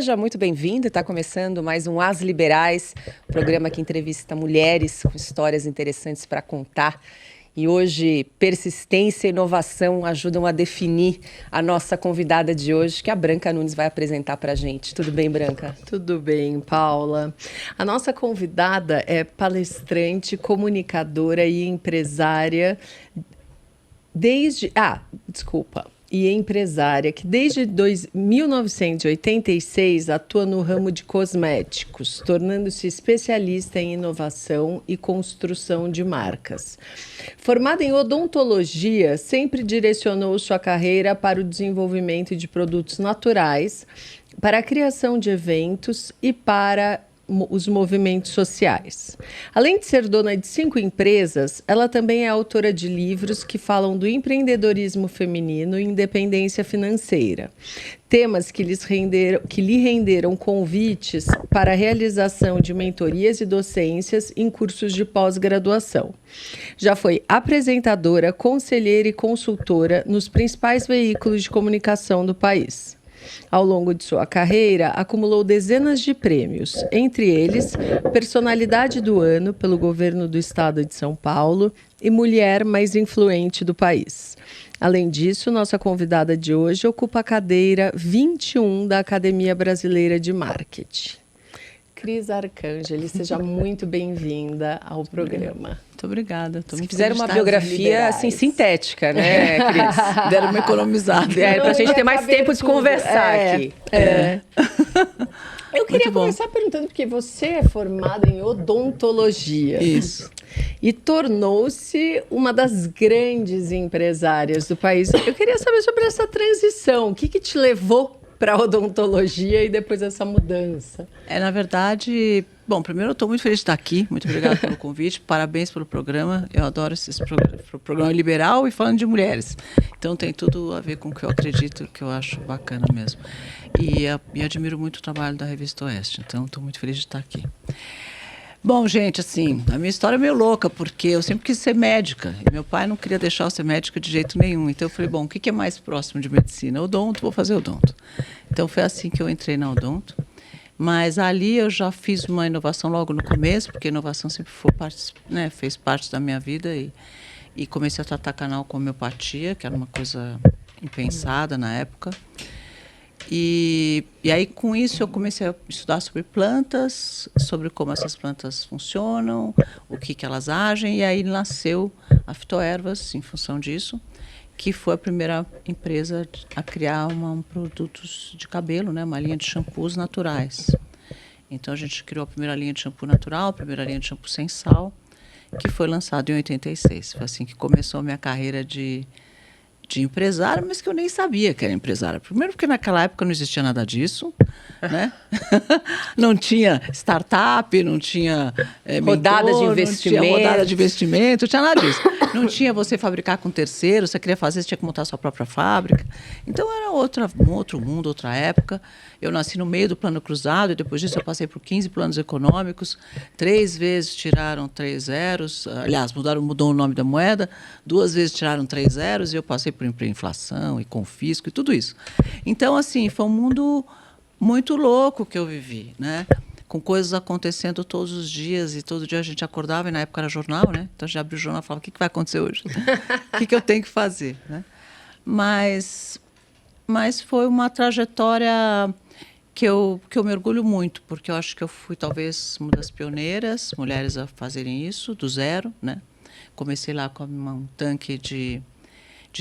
Seja muito bem-vindo. Está começando mais um As Liberais, programa que entrevista mulheres com histórias interessantes para contar. E hoje, persistência e inovação ajudam a definir a nossa convidada de hoje, que a Branca Nunes vai apresentar para a gente. Tudo bem, Branca? Tudo bem, Paula. A nossa convidada é palestrante, comunicadora e empresária e empresária que desde 1986 atua no ramo de cosméticos, tornando-se especialista em inovação e construção de marcas. Formada em odontologia, sempre direcionou sua carreira para o desenvolvimento de produtos naturais, para a criação de eventos e para os movimentos sociais. Além de ser dona de 5 empresas, ela também é autora de livros que falam do empreendedorismo feminino e independência financeira. Temas que lhe renderam convites para a realização de mentorias e docências em cursos de pós-graduação. Já foi apresentadora, conselheira e consultora nos principais veículos de comunicação do país. Ao longo de sua carreira, acumulou dezenas de prêmios, entre eles Personalidade do Ano pelo Governo do Estado de São Paulo e Mulher Mais Influente do País. Além disso, nossa convidada de hoje ocupa a cadeira 21 da Academia Brasileira de Marketing. Cris Arcangeli, seja muito bem-vinda ao programa. Muito obrigada. Fizeram uma biografia assim, sintética, né, Cris? Deram uma economizada. Para a gente ter mais tempo de conversar aqui. Eu queria começar perguntando, porque você é formada em odontologia. Isso. E tornou-se uma das grandes empresárias do país. Eu queria saber sobre essa transição. O que te levou para a odontologia e depois essa mudança? Na verdade, bom, primeiro eu estou muito feliz de estar aqui. Muito obrigada pelo convite. Parabéns pelo programa. Eu adoro esse programa liberal e falando de mulheres. Então tem tudo a ver com o que eu acredito, que eu acho bacana mesmo. E admiro muito o trabalho da Revista Oeste. Então estou muito feliz de estar aqui. Bom, gente, assim, a minha história é meio louca, porque eu sempre quis ser médica, e meu pai não queria deixar eu ser médica de jeito nenhum. Então eu falei, bom, o que é mais próximo de medicina? Odonto, vou fazer odonto. Então foi assim que eu entrei na odonto. Mas ali eu já fiz uma inovação logo no começo, porque a inovação sempre fez parte da minha vida, e comecei a tratar canal com homeopatia, que era uma coisa impensada na época. E aí, com isso, eu comecei a estudar sobre plantas, sobre como essas plantas funcionam, o que elas agem, e aí nasceu a Fitoervas, em função disso, que foi a primeira empresa a criar produtos de cabelo, né, uma linha de shampoos naturais. Então, a gente criou a primeira linha de shampoo natural, a primeira linha de shampoo sem sal, que foi lançado em 86. Foi assim que começou a minha carreira de empresária, mas que eu nem sabia que era empresária. Primeiro porque naquela época não existia nada disso, né? Não tinha startup, não tinha rodada de investimento. Não tinha rodada de investimento, não tinha nada disso. Não tinha você fabricar com terceiro, você queria fazer, você tinha que montar a sua própria fábrica. Então era um outro mundo, outra época. Eu nasci no meio do plano cruzado e depois disso eu passei por 15 planos econômicos. 3 vezes tiraram 3 zeros. Aliás, mudou o nome da moeda. 2 vezes tiraram 3 zeros e eu passei por inflação e confisco e tudo isso. Então, assim, foi um mundo muito louco que eu vivi, né? Com coisas acontecendo todos os dias, e todo dia a gente acordava, e na época era jornal, né? Então a gente abria o jornal e falava, o que vai acontecer hoje? O que eu tenho que fazer, né? Mas foi uma trajetória que eu me orgulho muito, porque eu acho que eu fui talvez uma das pioneiras mulheres a fazerem isso, do zero, né? Comecei lá com um tanque de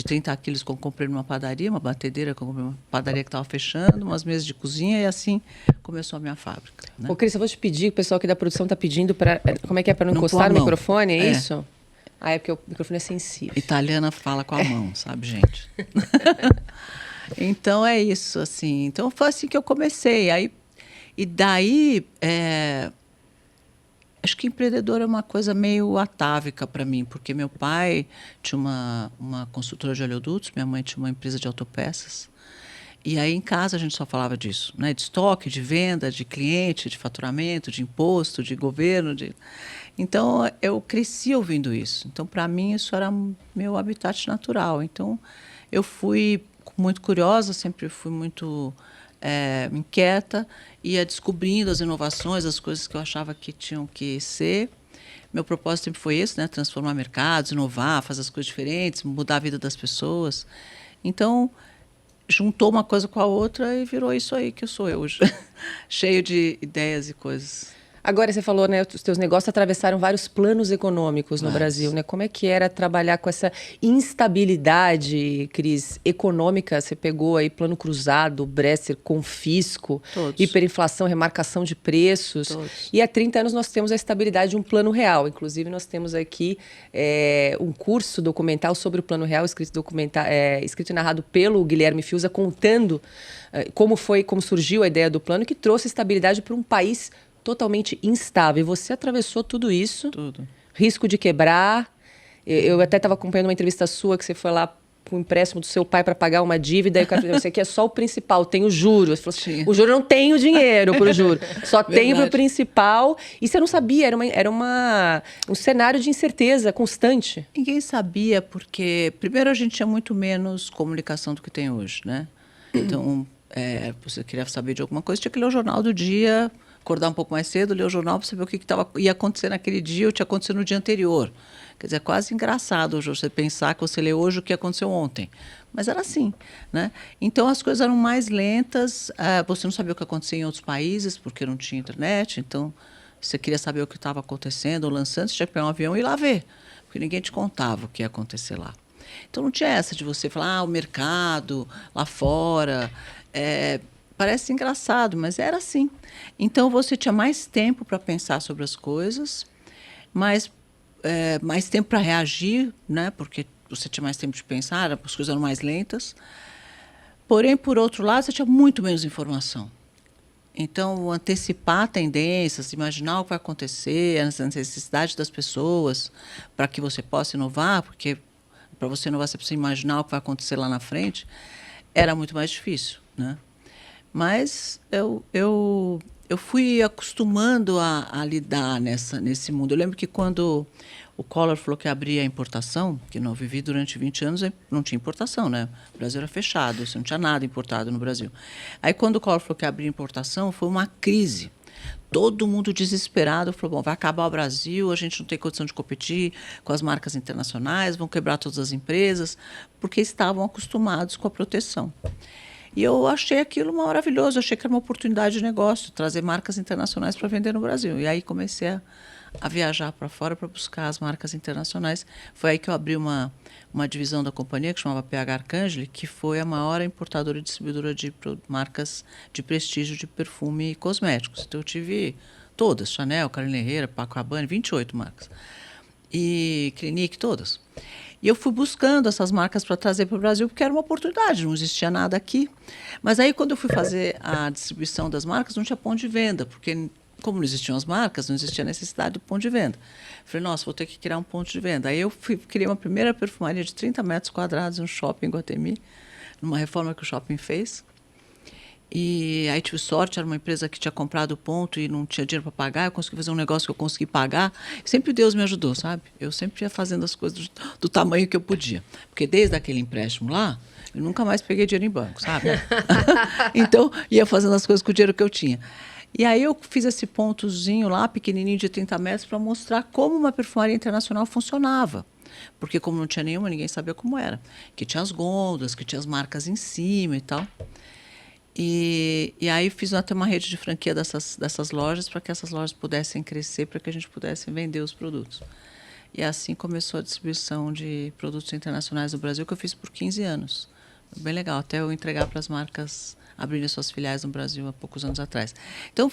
30 quilos que eu comprei numa padaria, uma batedeira que eu comprei numa padaria que estava fechando, umas mesas de cozinha, e assim começou a minha fábrica, né? Ô, Cris, eu vou te pedir, o pessoal aqui da produção está pedindo para... Como é que é? Para não encostar no microfone, é isso? É porque o microfone é sensível. Italiana fala com a mão, sabe, gente? Então é isso, assim. Então foi assim que eu comecei. E daí... Acho que empreendedor é uma coisa meio atávica para mim, porque meu pai tinha uma construtora de oleodutos, minha mãe tinha uma empresa de autopeças. E aí em casa a gente só falava disso, né? De estoque, de venda, de cliente, de faturamento, de imposto, de governo. Então eu cresci ouvindo isso. Então para mim isso era meu habitat natural. Então eu fui muito curiosa, sempre fui muito inquieta, ia descobrindo as inovações, as coisas que eu achava que tinham que ser. Meu propósito sempre foi esse, né? Transformar mercados, inovar, fazer as coisas diferentes, mudar a vida das pessoas. Então, juntou uma coisa com a outra e virou isso aí que eu sou hoje. Cheio de ideias e coisas. Agora você falou, né, os teus negócios atravessaram vários planos econômicos no Brasil, né? Como é que era trabalhar com essa instabilidade, Cris, econômica? Você pegou aí Plano Cruzado, Bresser, confisco, Todos. hiperinflação, remarcação de preços. Todos. E há 30 anos nós temos a estabilidade de um plano real. Inclusive, nós temos aqui um curso documental sobre o Plano Real, escrito e narrado pelo Guilherme Fiuza, contando como surgiu a ideia do plano, que trouxe estabilidade para um país totalmente instável. E você atravessou tudo isso. Tudo. Risco de quebrar. Eu até estava acompanhando uma entrevista sua que você foi lá com o empréstimo do seu pai para pagar uma dívida. E o cara falou, isso aqui é só o principal, tem o juro. Você falou assim, o juro não tem o dinheiro para o juro. Só tem para o principal. E você não sabia, era um cenário de incerteza constante. Ninguém sabia, porque primeiro a gente tinha muito menos comunicação do que tem hoje, né? Então, você queria saber de alguma coisa, tinha que ler o jornal do dia, acordar um pouco mais cedo, ler o jornal para saber o que ia acontecer naquele dia ou tinha acontecido no dia anterior. Quer dizer, é quase engraçado hoje você pensar que você lê hoje o que aconteceu ontem. Mas era assim, né? Então, as coisas eram mais lentas, você não sabia o que acontecia em outros países, porque não tinha internet, então você queria saber o que estava acontecendo ou lançando, você tinha que pegar um avião e ir lá ver, porque ninguém te contava o que ia acontecer lá. Então, não tinha essa de você falar, o mercado lá fora... Parece engraçado, mas era assim. Então, você tinha mais tempo para pensar sobre as coisas, mais tempo para reagir, né? Porque você tinha mais tempo de pensar, as coisas eram mais lentas. Porém, por outro lado, você tinha muito menos informação. Então, antecipar tendências, imaginar o que vai acontecer, as necessidades das pessoas, para que você possa inovar, porque para você inovar, você precisa imaginar o que vai acontecer lá na frente, era muito mais difícil, né? Mas eu fui acostumando a lidar nesse mundo. Eu lembro que quando o Collor falou que abria a importação, que eu vivi durante 20 anos, não tinha importação, né? O Brasil era fechado, você não tinha nada importado no Brasil. Aí, quando o Collor falou que abria a importação, foi uma crise. Todo mundo desesperado, falou, bom, vai acabar o Brasil, a gente não tem condição de competir com as marcas internacionais, vão quebrar todas as empresas, porque estavam acostumados com a proteção. E eu achei aquilo maravilhoso, achei que era uma oportunidade de negócio, trazer marcas internacionais para vender no Brasil. E aí comecei a viajar para fora para buscar as marcas internacionais. Foi aí que eu abri uma divisão da companhia que chamava PH Arcangeli, que foi a maior importadora e distribuidora de marcas de prestígio de perfume e cosméticos. Então eu tive todas, Chanel, Carolina Herrera, Paco Rabanne, 28 marcas. E Clinique, todas. E eu fui buscando essas marcas para trazer para o Brasil, porque era uma oportunidade, não existia nada aqui. Mas aí, quando eu fui fazer a distribuição das marcas, não tinha ponto de venda, porque como não existiam as marcas, não existia necessidade do ponto de venda. Falei, nossa, vou ter que criar um ponto de venda. Aí eu criei uma primeira perfumaria de 30 metros quadrados no shopping em Guatemi, numa reforma que o shopping fez. E aí tive sorte, era uma empresa que tinha comprado o ponto e não tinha dinheiro para pagar, eu consegui fazer um negócio que eu consegui pagar. Sempre Deus me ajudou, sabe? Eu sempre ia fazendo as coisas do tamanho que eu podia. Porque desde aquele empréstimo lá, eu nunca mais peguei dinheiro em banco, sabe? Então, ia fazendo as coisas com o dinheiro que eu tinha. E aí eu fiz esse pontozinho lá, pequenininho de 30 metros, para mostrar como uma perfumaria internacional funcionava. Porque como não tinha nenhuma, ninguém sabia como era. Que tinha as gôndolas, que tinha as marcas em cima e tal. E aí fiz até uma rede de franquia dessas lojas para que essas lojas pudessem crescer, para que a gente pudesse vender os produtos. E assim começou a distribuição de produtos internacionais no Brasil, que eu fiz por 15 anos. Bem legal, até eu entregar para as marcas abrirem suas filiais no Brasil há poucos anos atrás. Então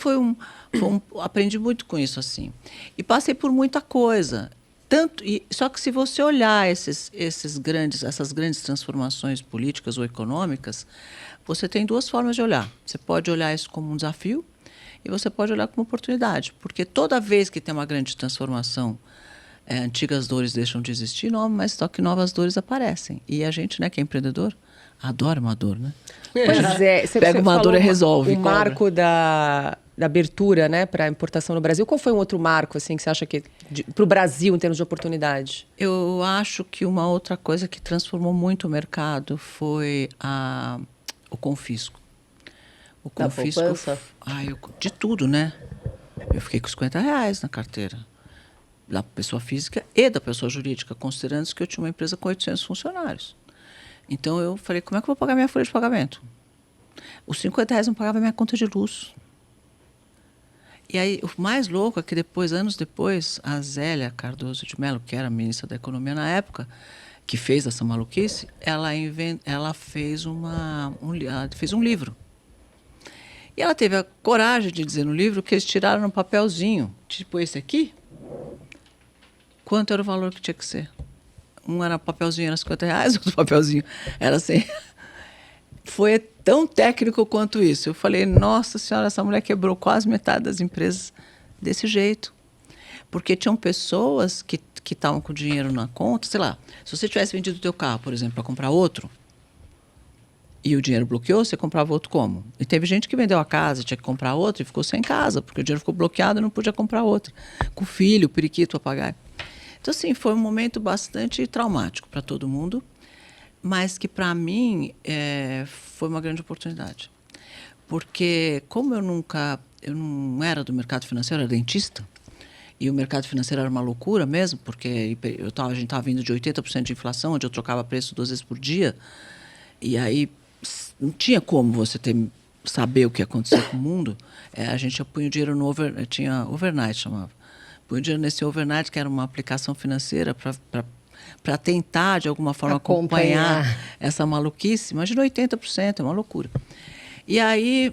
aprendi muito com isso, assim. E passei por muita coisa. Só que se você olhar essas grandes transformações políticas ou econômicas, você tem duas formas de olhar. Você pode olhar isso como um desafio e você pode olhar como oportunidade. Porque toda vez que tem uma grande transformação, antigas dores deixam de existir, mas só que novas dores aparecem. E a gente, né, que é empreendedor, adora uma dor, né? Pois é. Você pega uma dor e resolve. O marco da abertura, né, para a importação no Brasil. Qual foi um outro marco assim, que você acha que para o Brasil, em termos de oportunidade? Eu acho que uma outra coisa que transformou muito o mercado foi o confisco. O confisco... de tudo, né? Eu fiquei com R$50 na carteira. Da pessoa física e da pessoa jurídica, considerando que eu tinha uma empresa com 800 funcionários. Então, eu falei, como é que eu vou pagar minha folha de pagamento? Os R$50 não pagava minha conta de luz. E aí, o mais louco é que depois, anos depois, a Zélia Cardoso de Mello, que era ministra da Economia na época, que fez essa maluquice, ela fez um livro. E ela teve a coragem de dizer no livro que eles tiraram um papelzinho, tipo esse aqui, quanto era o valor que tinha que ser. Um era papelzinho, era R$50, outro papelzinho era 100. Foi tão técnico quanto isso. Eu falei, nossa senhora, essa mulher quebrou quase metade das empresas desse jeito. Porque tinham pessoas que estavam com dinheiro na conta, sei lá, se você tivesse vendido o teu carro, por exemplo, para comprar outro, e o dinheiro bloqueou, você comprava outro como? E teve gente que vendeu a casa, tinha que comprar outro e ficou sem casa, porque o dinheiro ficou bloqueado e não podia comprar outro. Com filho, periquito a pagar. Então, assim, foi um momento bastante traumático para todo mundo, mas que, para mim, foi uma grande oportunidade. Porque, como eu não era do mercado financeiro, eu era dentista, e o mercado financeiro era uma loucura mesmo, porque a gente estava vindo de 80% de inflação, onde eu trocava preço 2 vezes por dia, e aí não tinha como você saber o que ia acontecer com o mundo. A gente punha o dinheiro no tinha overnight, chamava. Punha o dinheiro nesse overnight, que era uma aplicação financeira para tentar, de alguma forma, acompanhar essa maluquice. Imagina 80%, é uma loucura. E aí,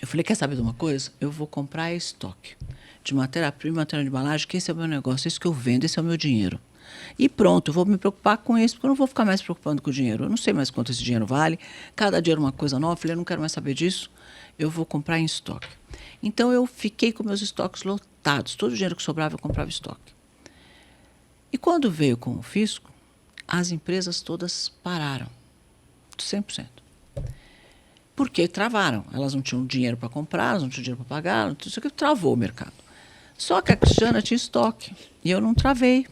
eu falei, quer saber de uma coisa? Eu vou comprar estoque de matéria-prima, matéria de embalagem, que esse é o meu negócio, isso que eu vendo, esse é o meu dinheiro. E pronto, eu vou me preocupar com isso, porque eu não vou ficar mais preocupando com o dinheiro. Eu não sei mais quanto esse dinheiro vale, cada dia era uma coisa nova. Eu falei, eu não quero mais saber disso, eu vou comprar em estoque. Então, eu fiquei com meus estoques lotados. Todo o dinheiro que sobrava, eu comprava estoque. E quando veio com o fisco, as empresas todas pararam, 100%. Porque travaram. Elas não tinham dinheiro para comprar, elas não tinham dinheiro para pagar, isso que travou o mercado. Só que a Cristiana tinha estoque, e eu não travei,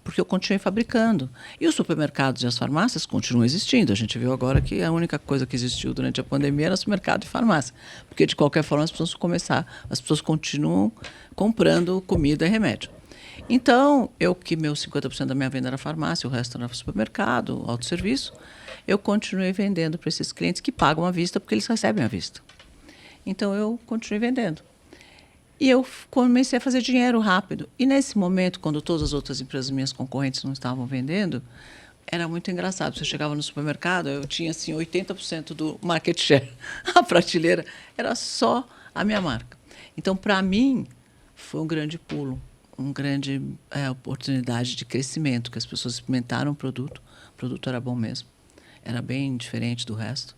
porque eu continuei fabricando. E os supermercados e as farmácias continuam existindo. A gente viu agora que a única coisa que existiu durante a pandemia era supermercado e farmácia. Porque, de qualquer forma, as pessoas continuam comprando comida e remédio. Então, meus 50% da minha venda era farmácia, o resto era supermercado, autosserviço, eu continuei vendendo para esses clientes que pagam à vista, porque eles recebem à vista. Então, eu continuei vendendo. E eu comecei a fazer dinheiro rápido. E nesse momento, quando todas as outras empresas minhas concorrentes não estavam vendendo, era muito engraçado. Você chegava no supermercado, eu tinha assim 80% do market share. A prateleira era só a minha marca. Então, para mim, foi um grande pulo, uma grande oportunidade de crescimento, que as pessoas experimentaram o produto era bom mesmo. Era bem diferente do resto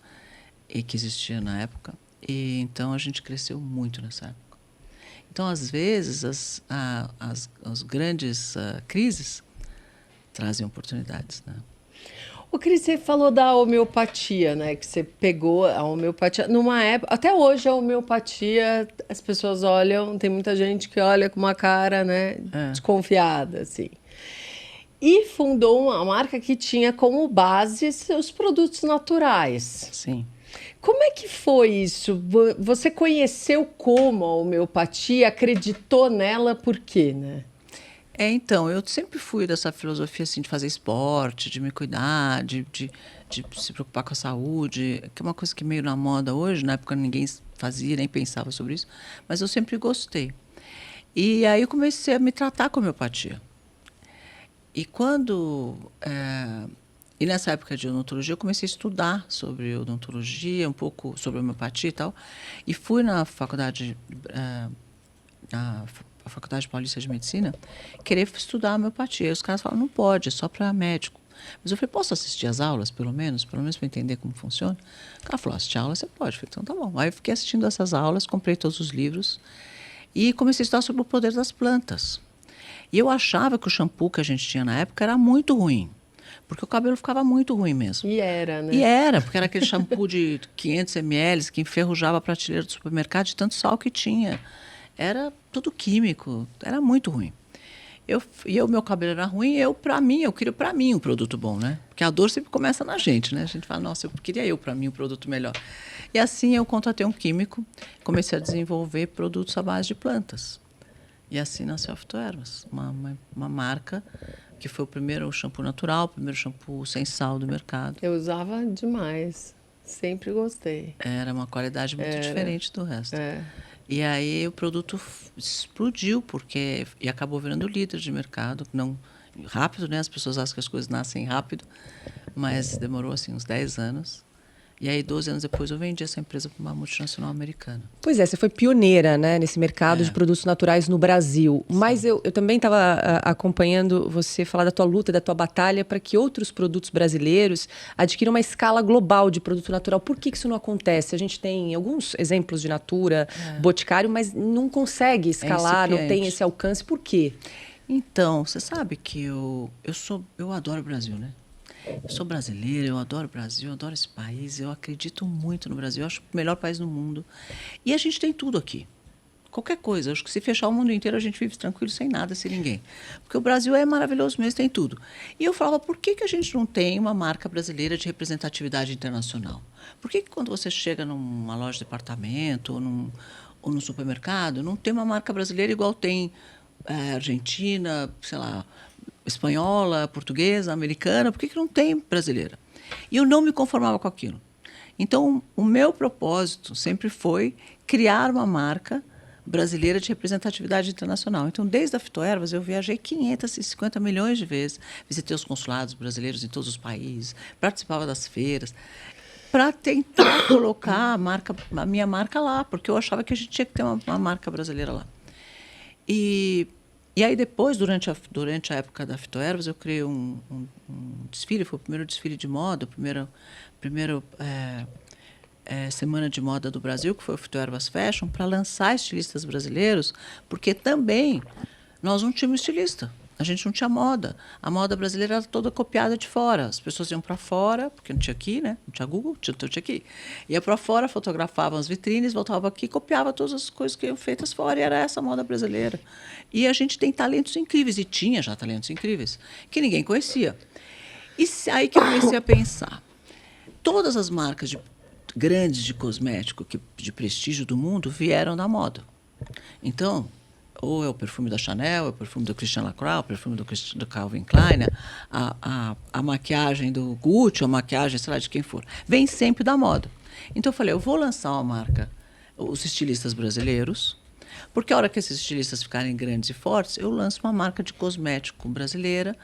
e que existia na época. E então, a gente cresceu muito nessa época. Então, às vezes, as grandes crises trazem oportunidades, né? O Cris, você falou da homeopatia, né? Que você pegou a homeopatia numa época... Até hoje, a homeopatia, as pessoas olham... Tem muita gente que olha com uma cara, né? Desconfiada, assim. E fundou uma marca que tinha como base seus produtos naturais. Sim. Como é que foi isso? Você conheceu como a homeopatia, acreditou nela, por quê, né? Então, eu sempre fui dessa filosofia assim, de fazer esporte, de me cuidar, de se preocupar com a saúde, que é uma coisa que é meio na moda hoje, na época ninguém fazia, nem pensava sobre isso, mas eu sempre gostei. E aí eu comecei a me tratar com homeopatia. E E nessa época de odontologia, eu comecei a estudar sobre odontologia, um pouco sobre homeopatia e tal. E fui na faculdade Paulista de Medicina querer estudar homeopatia. E os caras falaram, não pode, é só para médico. Mas eu falei, posso assistir às aulas, pelo menos para entender como funciona? O cara falou, assistir a aula você pode. Eu falei, então tá bom. Aí eu fiquei assistindo essas aulas, comprei todos os livros e comecei a estudar sobre o poder das plantas. E eu achava que o shampoo que a gente tinha na época era muito ruim. Porque o cabelo ficava muito ruim mesmo. E era, né? E era, porque era aquele shampoo de 500 ml que enferrujava a prateleira do supermercado de tanto sal que tinha. Era tudo químico, era muito ruim. E o meu cabelo era ruim, eu queria para mim um produto bom, né? Porque a dor sempre começa na gente, né? A gente fala, nossa, eu queria para mim um produto melhor. E assim eu contratei um químico, comecei a desenvolver produtos à base de plantas. E assim nasceu a Fitoervas, uma marca que foi o primeiro shampoo natural, o primeiro shampoo sem sal do mercado. Eu usava demais. Sempre gostei. Era uma qualidade muito diferente do resto. É. E aí o produto explodiu, e acabou virando líder de mercado. Não rápido, né? As pessoas acham que as coisas nascem rápido, mas demorou assim uns 10 anos. E aí, 12 anos depois, eu vendi essa empresa para uma multinacional americana. Pois é, você foi pioneira, né, nesse mercado de produtos naturais no Brasil. Mas eu também estava acompanhando você falar da tua luta, da tua batalha para que outros produtos brasileiros adquiram uma escala global de produto natural. Por que isso não acontece? A gente tem alguns exemplos de Natura, Boticário, mas não consegue escalar, não tem esse alcance. Por quê? Então, você sabe que eu adoro o Brasil, né? Eu sou brasileira, eu adoro o Brasil, eu adoro esse país, eu acredito muito no Brasil, eu acho o melhor país do mundo. E a gente tem tudo aqui. Qualquer coisa. Eu acho que se fechar o mundo inteiro, a gente vive tranquilo, sem nada, sem ninguém. Porque o Brasil é maravilhoso mesmo, tem tudo. E eu falava, por que a gente não tem uma marca brasileira de representatividade internacional? Por que quando você chega numa loja de departamento ou num supermercado, não tem uma marca brasileira igual tem Argentina, sei lá, espanhola, portuguesa, americana, por que não tem brasileira? E eu não me conformava com aquilo. Então, o meu propósito sempre foi criar uma marca brasileira de representatividade internacional. Então, desde a Fitoervas, eu viajei 550 milhões de vezes, visitei os consulados brasileiros em todos os países, participava das feiras, para tentar colocar a minha marca lá, porque eu achava que a gente tinha que ter uma marca brasileira lá. E aí depois, durante a época da Fitoervas, eu criei um desfile, foi o primeiro desfile de moda, a primeira semana de moda do Brasil, que foi o Fitoervas Fashion, para lançar estilistas brasileiros, porque também nós não tínhamos estilista. A gente não tinha moda. A moda brasileira era toda copiada de fora. As pessoas iam para fora, porque não tinha aqui, né? Não tinha Google, então tinha aqui. Ia para fora, fotografavam as vitrines, voltavam aqui, copiava todas as coisas que eram feitas fora, e era essa a moda brasileira. E a gente tem talentos incríveis, e tinha já talentos incríveis, que ninguém conhecia. E aí que eu comecei a pensar. Todas as marcas grandes de cosmético, de prestígio do mundo, vieram da moda. Então, ou é o perfume da Chanel, é o perfume do Christian Lacroix, o perfume do Calvin Klein, a maquiagem do Gucci, a maquiagem, sei lá, de quem for. Vem sempre da moda. Então eu falei, eu vou lançar uma marca, os estilistas brasileiros, porque a hora que esses estilistas ficarem grandes e fortes, eu lanço uma marca de cosmético brasileira,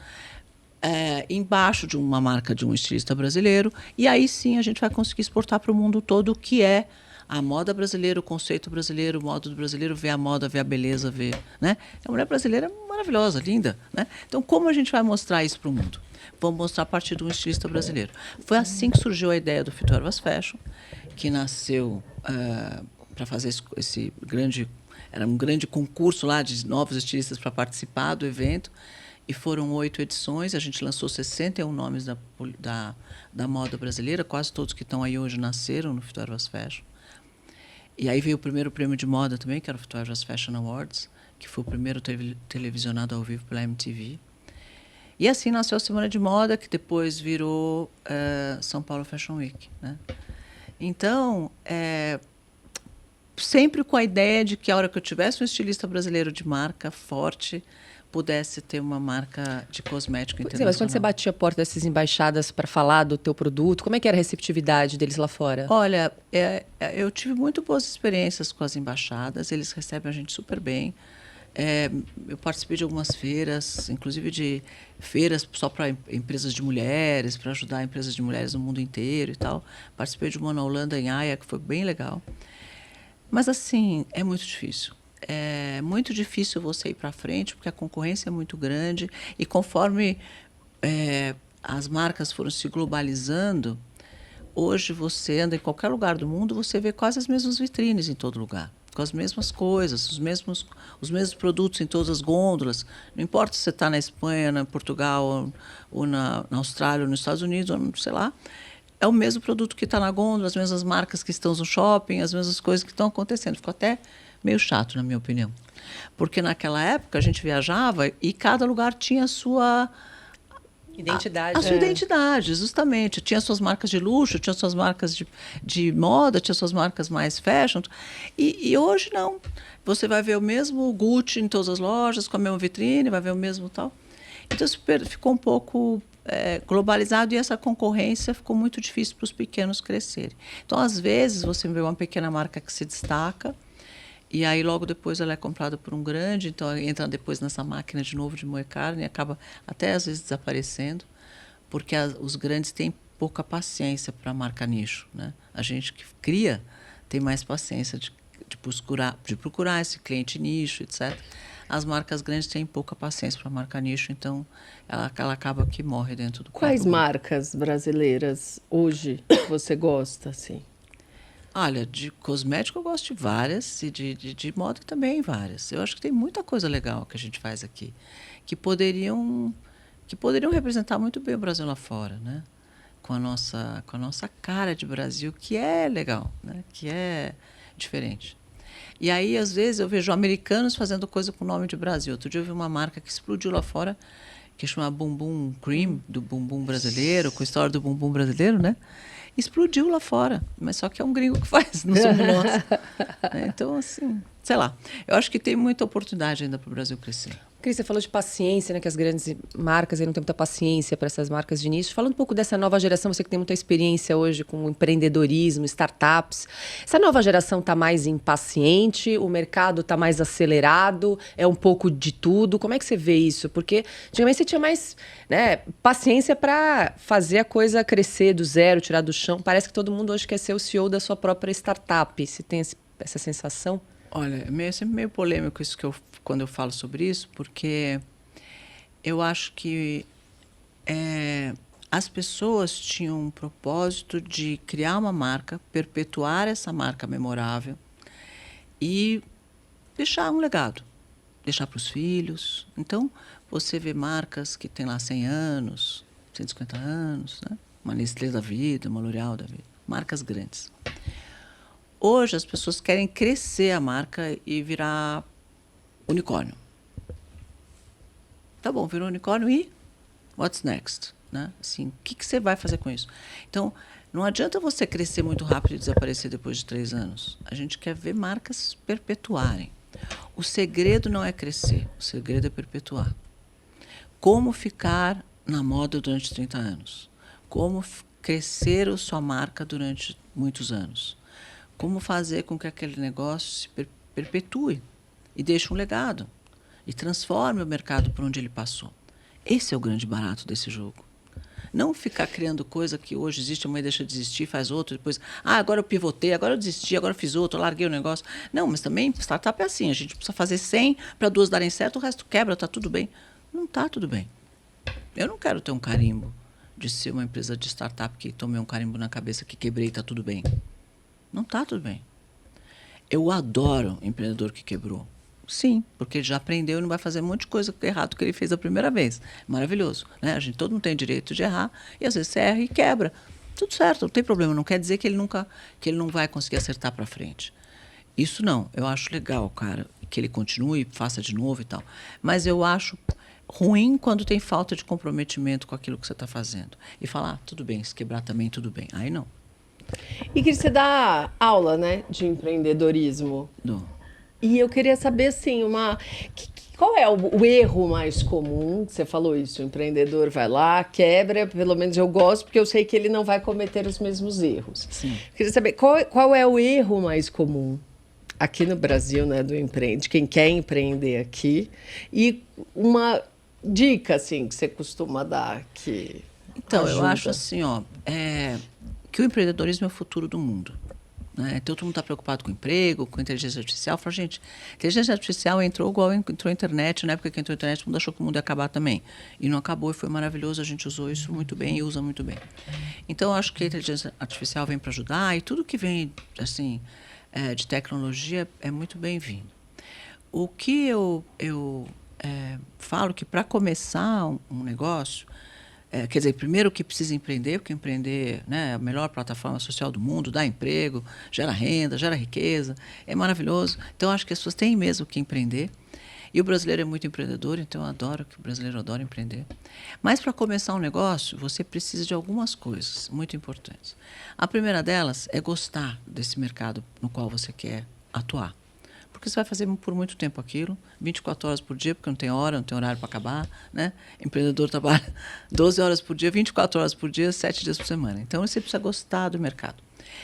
embaixo de uma marca de um estilista brasileiro, e aí sim a gente vai conseguir exportar para o mundo todo o que é a moda brasileira, o conceito brasileiro, o modo do brasileiro, ver a moda, ver a beleza, né? A mulher brasileira é maravilhosa, linda, né? Então, como a gente vai mostrar isso para o mundo? Vamos mostrar a partir de um estilista brasileiro. Foi assim que surgiu a ideia do Fitoervas Fashion, que nasceu para fazer esse grande... Era um grande concurso lá de novos estilistas para participar do evento, e foram 8 edições. A gente lançou 61 nomes da moda brasileira, quase todos que estão aí hoje nasceram no Fitoervas Fashion. E aí veio o primeiro prêmio de moda também, que era o Fitoervas Fashion Awards, que foi o primeiro televisionado ao vivo pela MTV. E assim nasceu a Semana de Moda, que depois virou São Paulo Fashion Week, né? Então, sempre com a ideia de que a hora que eu tivesse um estilista brasileiro de marca forte, pudesse ter uma marca de cosmético internacional. Mas quando você batia a porta dessas embaixadas para falar do teu produto, como é que era a receptividade deles lá fora? Olha, eu tive muito boas experiências com as embaixadas, eles recebem a gente super bem. Eu participei de algumas feiras, inclusive de feiras só para empresas de mulheres, para ajudar empresas de mulheres no mundo inteiro e tal. Participei de uma na Holanda, em Haia, que foi bem legal. Mas, assim, é muito difícil. É muito difícil você ir para frente, porque a concorrência é muito grande. E conforme as marcas foram se globalizando, hoje você anda em qualquer lugar do mundo, você vê quase as mesmas vitrines em todo lugar, com as mesmas coisas, os mesmos produtos em todas as gôndolas. Não importa se você está na Espanha, na Portugal, ou na Austrália, ou nos Estados Unidos, ou sei lá. É o mesmo produto que está na gôndola, as mesmas marcas que estão no shopping, as mesmas coisas que estão acontecendo. Ficou até meio chato, na minha opinião. Porque naquela época a gente viajava e cada lugar tinha a sua Identidade. A sua identidade, justamente. Tinha suas marcas de luxo, tinha suas marcas de moda, tinha suas marcas mais fashion. E hoje não. Você vai ver o mesmo Gucci em todas as lojas, com a mesma vitrine, vai ver o mesmo tal. Então, ficou um pouco globalizado e essa concorrência ficou muito difícil para os pequenos crescerem. Então, às vezes, você vê uma pequena marca que se destaca e aí logo depois ela é comprada por um grande, então entra depois nessa máquina de novo de moer carne e acaba até às vezes desaparecendo, porque os grandes têm pouca paciência para a marca nicho, né? A gente que cria tem mais paciência de procurar esse cliente nicho, etc. As marcas grandes têm pouca paciência para a marca nicho, então ela acaba que morre dentro do Quais próprio marcas brasileiras hoje você gosta, assim? Olha, de cosmético eu gosto de várias e de moda também várias. Eu acho que tem muita coisa legal que a gente faz aqui, que poderiam representar muito bem o Brasil lá fora, né? Com a nossa cara de Brasil, que é legal, né? Que é diferente. E aí, às vezes, eu vejo americanos fazendo coisa com o nome de Brasil. Outro dia eu vi uma marca que explodiu lá fora, que chama Bumbum Cream, do bumbum brasileiro, com a história do bumbum brasileiro, né? Explodiu lá fora, mas só que é um gringo que faz, não somos nós. Então, assim, sei lá. Eu acho que tem muita oportunidade ainda para o Brasil crescer. Cris, você falou de paciência, né? Que as grandes marcas aí não têm muita paciência para essas marcas de nicho. Falando um pouco dessa nova geração, você que tem muita experiência hoje com empreendedorismo, startups. Essa nova geração está mais impaciente? O mercado está mais acelerado? É um pouco de tudo? Como é que você vê isso? Porque antigamente você tinha mais, né, paciência para fazer a coisa crescer do zero, tirar do chão. Parece que todo mundo hoje quer ser o CEO da sua própria startup. Você tem essa sensação? Olha, é sempre meio polêmico isso quando eu falo sobre isso, porque eu acho que as pessoas tinham um propósito de criar uma marca, perpetuar essa marca memorável e deixar um legado, deixar para os filhos. Então, você vê marcas que têm lá 100 anos, 150 anos, né? Uma Nestlé da vida, uma L'Oréal da vida, marcas grandes. Hoje, as pessoas querem crescer a marca e virar unicórnio. Tá bom, virou unicórnio e what's next? Né? Assim, o que você vai fazer com isso? Então, não adianta você crescer muito rápido e desaparecer depois de 3 anos. A gente quer ver marcas perpetuarem. O segredo não é crescer, o segredo é perpetuar. Como ficar na moda durante 30 anos? Como crescer a sua marca durante muitos anos? Como fazer com que aquele negócio se perpetue e deixe um legado e transforme o mercado por onde ele passou. Esse é o grande barato desse jogo. Não ficar criando coisa que hoje existe, amanhã deixa de existir, faz outro, depois, agora eu pivotei, agora eu desisti, agora eu fiz outro, eu larguei o negócio. Não, mas também startup é assim, a gente precisa fazer 100 para 2 darem certo, o resto quebra, está tudo bem. Não está tudo bem. Eu não quero ter um carimbo de ser uma empresa de startup que tomei um carimbo na cabeça que quebrei e está tudo bem. Não está tudo bem. Eu adoro empreendedor que quebrou. Sim, porque ele já aprendeu e não vai fazer um monte de coisa errado que ele fez a primeira vez. Maravilhoso. Né? Todo mundo tem direito de errar e às vezes você erra e quebra. Tudo certo, não tem problema. Não quer dizer que ele não vai conseguir acertar para frente. Isso não. Eu acho legal, cara, que ele continue, faça de novo e tal. Mas eu acho ruim quando tem falta de comprometimento com aquilo que você está fazendo. E falar, tudo bem, se quebrar também, tudo bem. Aí não. E que você dá aula, né, de empreendedorismo. E eu queria saber, assim, qual é o erro mais comum? Você falou isso, o empreendedor vai lá, quebra, pelo menos eu gosto, porque eu sei que ele não vai cometer os mesmos erros. Sim. Eu queria saber, qual é o erro mais comum aqui no Brasil, né, de quem quer empreender aqui? E uma dica, assim, que você costuma dar que Então, ajuda. eu acho assim, que o empreendedorismo é o futuro do mundo. Né? Então, todo mundo está preocupado com emprego, com inteligência artificial. Fala, gente, inteligência artificial entrou igual entrou a internet. Na época que entrou a internet, todo mundo achou que o mundo ia acabar também. E não acabou, e foi maravilhoso. A gente usou isso muito bem e usa muito bem. Então, eu acho que a inteligência artificial vem para ajudar. E tudo que vem assim, de tecnologia é muito bem-vindo. O que eu falo que para começar um negócio... quer dizer, primeiro que precisa empreender, porque empreender, né, é a melhor plataforma social do mundo, dá emprego, gera renda, gera riqueza, é maravilhoso. Então, acho que as pessoas têm mesmo que empreender. E o brasileiro é muito empreendedor, então eu adoro que o brasileiro adora empreender. Mas para começar um negócio, você precisa de algumas coisas muito importantes. A primeira delas é gostar desse mercado no qual você quer atuar. Porque você vai fazer por muito tempo aquilo, 24 horas por dia, porque não tem hora, não tem horário para acabar, né? Empreendedor trabalha 12 horas por dia, 24 horas por dia, 7 dias por semana. Então, você precisa gostar do mercado.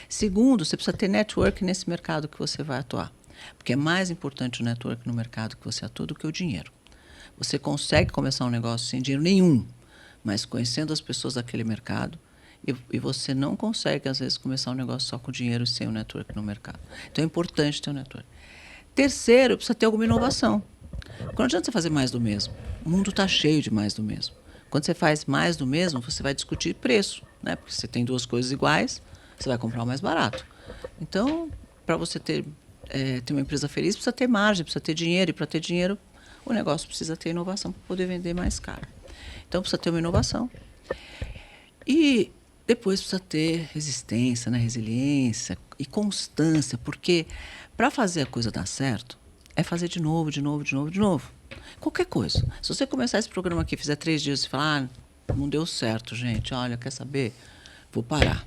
Segundo, você precisa ter network nesse mercado que você vai atuar. Porque é mais importante o network no mercado que você atua do que o dinheiro. Você consegue começar um negócio sem dinheiro nenhum, mas conhecendo as pessoas daquele mercado, e você não consegue, às vezes, começar um negócio só com dinheiro sem o network no mercado. Então, é importante ter um network. Terceiro, precisa ter alguma inovação. Porque não adianta você fazer mais do mesmo. O mundo está cheio de mais do mesmo. Quando você faz mais do mesmo, você vai discutir preço, né? Porque você tem duas coisas iguais, você vai comprar o mais barato. Então, para você ter uma empresa feliz, precisa ter margem, precisa ter dinheiro. E para ter dinheiro, o negócio precisa ter inovação para poder vender mais caro. Então, precisa ter uma inovação. E depois precisa ter resistência, né? Resiliência e constância, porque para fazer a coisa dar certo, é fazer de novo, de novo, de novo, de novo. Qualquer coisa. Se você começar esse programa aqui, fizer 3 dias e falar, não deu certo, gente, olha, quer saber? Vou parar.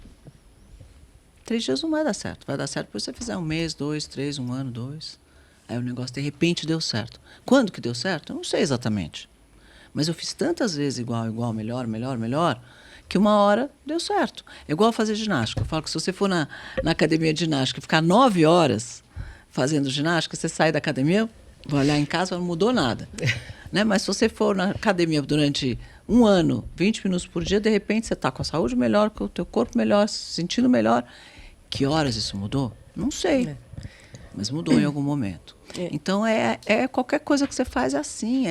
3 dias não vai dar certo. Vai dar certo depois que você fizer 1 mês, 2, 3, 1 ano, 2. Aí o negócio, de repente, deu certo. Quando que deu certo? Eu não sei exatamente. Mas eu fiz tantas vezes igual, igual, melhor, melhor, melhor, que uma hora deu certo. É igual fazer ginástica. Eu falo que se você for na academia de ginástica e ficar 9 horas fazendo ginástica, você sai da academia, vai olhar em casa, não mudou nada. Né? Mas se você for na academia durante 1 ano, 20 minutos por dia, de repente você está com a saúde melhor, com o teu corpo melhor, se sentindo melhor. Que horas isso mudou? Não sei. Mas mudou em algum momento. Então, é qualquer coisa que você faz é assim.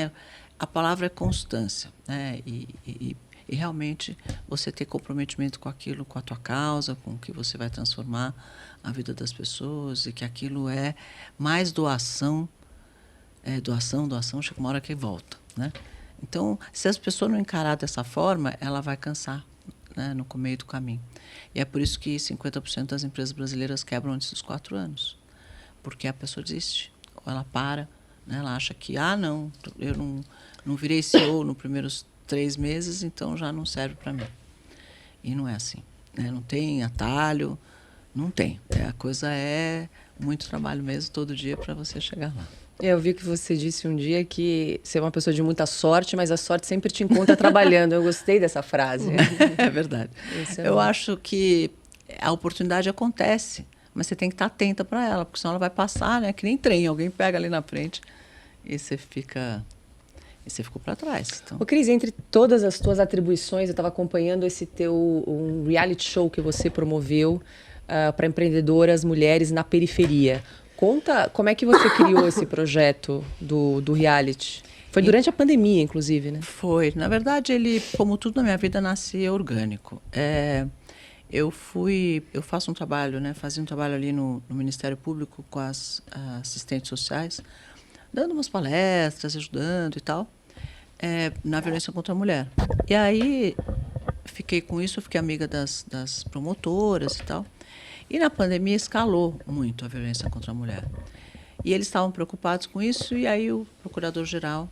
A palavra é constância. Né? E realmente você ter comprometimento com aquilo, com a tua causa, com o que você vai transformar a vida das pessoas, e que aquilo é mais doação, doação, chega uma hora que volta, né? Então, se as pessoas não encarar dessa forma, ela vai cansar, né, no meio do caminho. E é por isso que 50% das empresas brasileiras quebram antes dos 4 anos, porque a pessoa desiste, ou ela para, né, ela acha que, não, eu não virei CEO nos primeiros 3 meses, então já não serve para mim. E não é assim, né? Não tem atalho, não tem. A coisa é muito trabalho mesmo, todo dia, para você chegar lá. Eu vi que você disse um dia que você é uma pessoa de muita sorte, mas a sorte sempre te encontra trabalhando. Eu gostei dessa frase. É verdade. Eu acho que a oportunidade acontece, mas você tem que estar atenta para ela, porque senão ela vai passar, né? Que nem trem, alguém pega ali na frente e você ficou para trás. Então. Ô, Cris, entre todas as tuas atribuições, eu estava acompanhando esse um reality show que você promoveu para empreendedoras mulheres na periferia. Conta como é que você criou esse projeto do reality. Foi durante a pandemia, inclusive, né? Foi. Na verdade, ele, como tudo na minha vida, nasce orgânico. Eu faço um trabalho, né? Fazia um trabalho ali no Ministério Público com as assistentes sociais, dando umas palestras, ajudando e tal, na violência contra a mulher. E aí, fiquei com isso, fiquei amiga das promotoras e tal. E na pandemia escalou muito a violência contra a mulher. E eles estavam preocupados com isso, e aí o procurador-geral,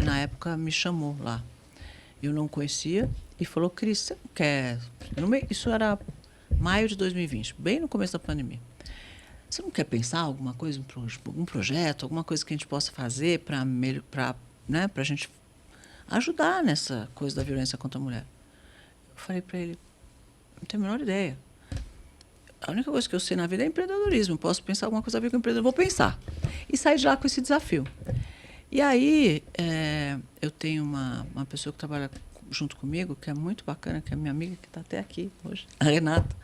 na época, me chamou lá. Eu não conhecia, e falou, Cris, você não quer... Isso era maio de 2020, bem no começo da pandemia. Você não quer pensar alguma coisa, algum projeto, alguma coisa que a gente possa fazer para a gente ajudar nessa coisa da violência contra a mulher? Eu falei para ele, não tenho a menor ideia. A única coisa que eu sei na vida é empreendedorismo. Posso pensar alguma coisa a ver com empreendedorismo? Vou pensar. E saí de lá com esse desafio. E aí, eu tenho uma pessoa que trabalha junto comigo, que é muito bacana, que é minha amiga, que está até aqui hoje, a Renata.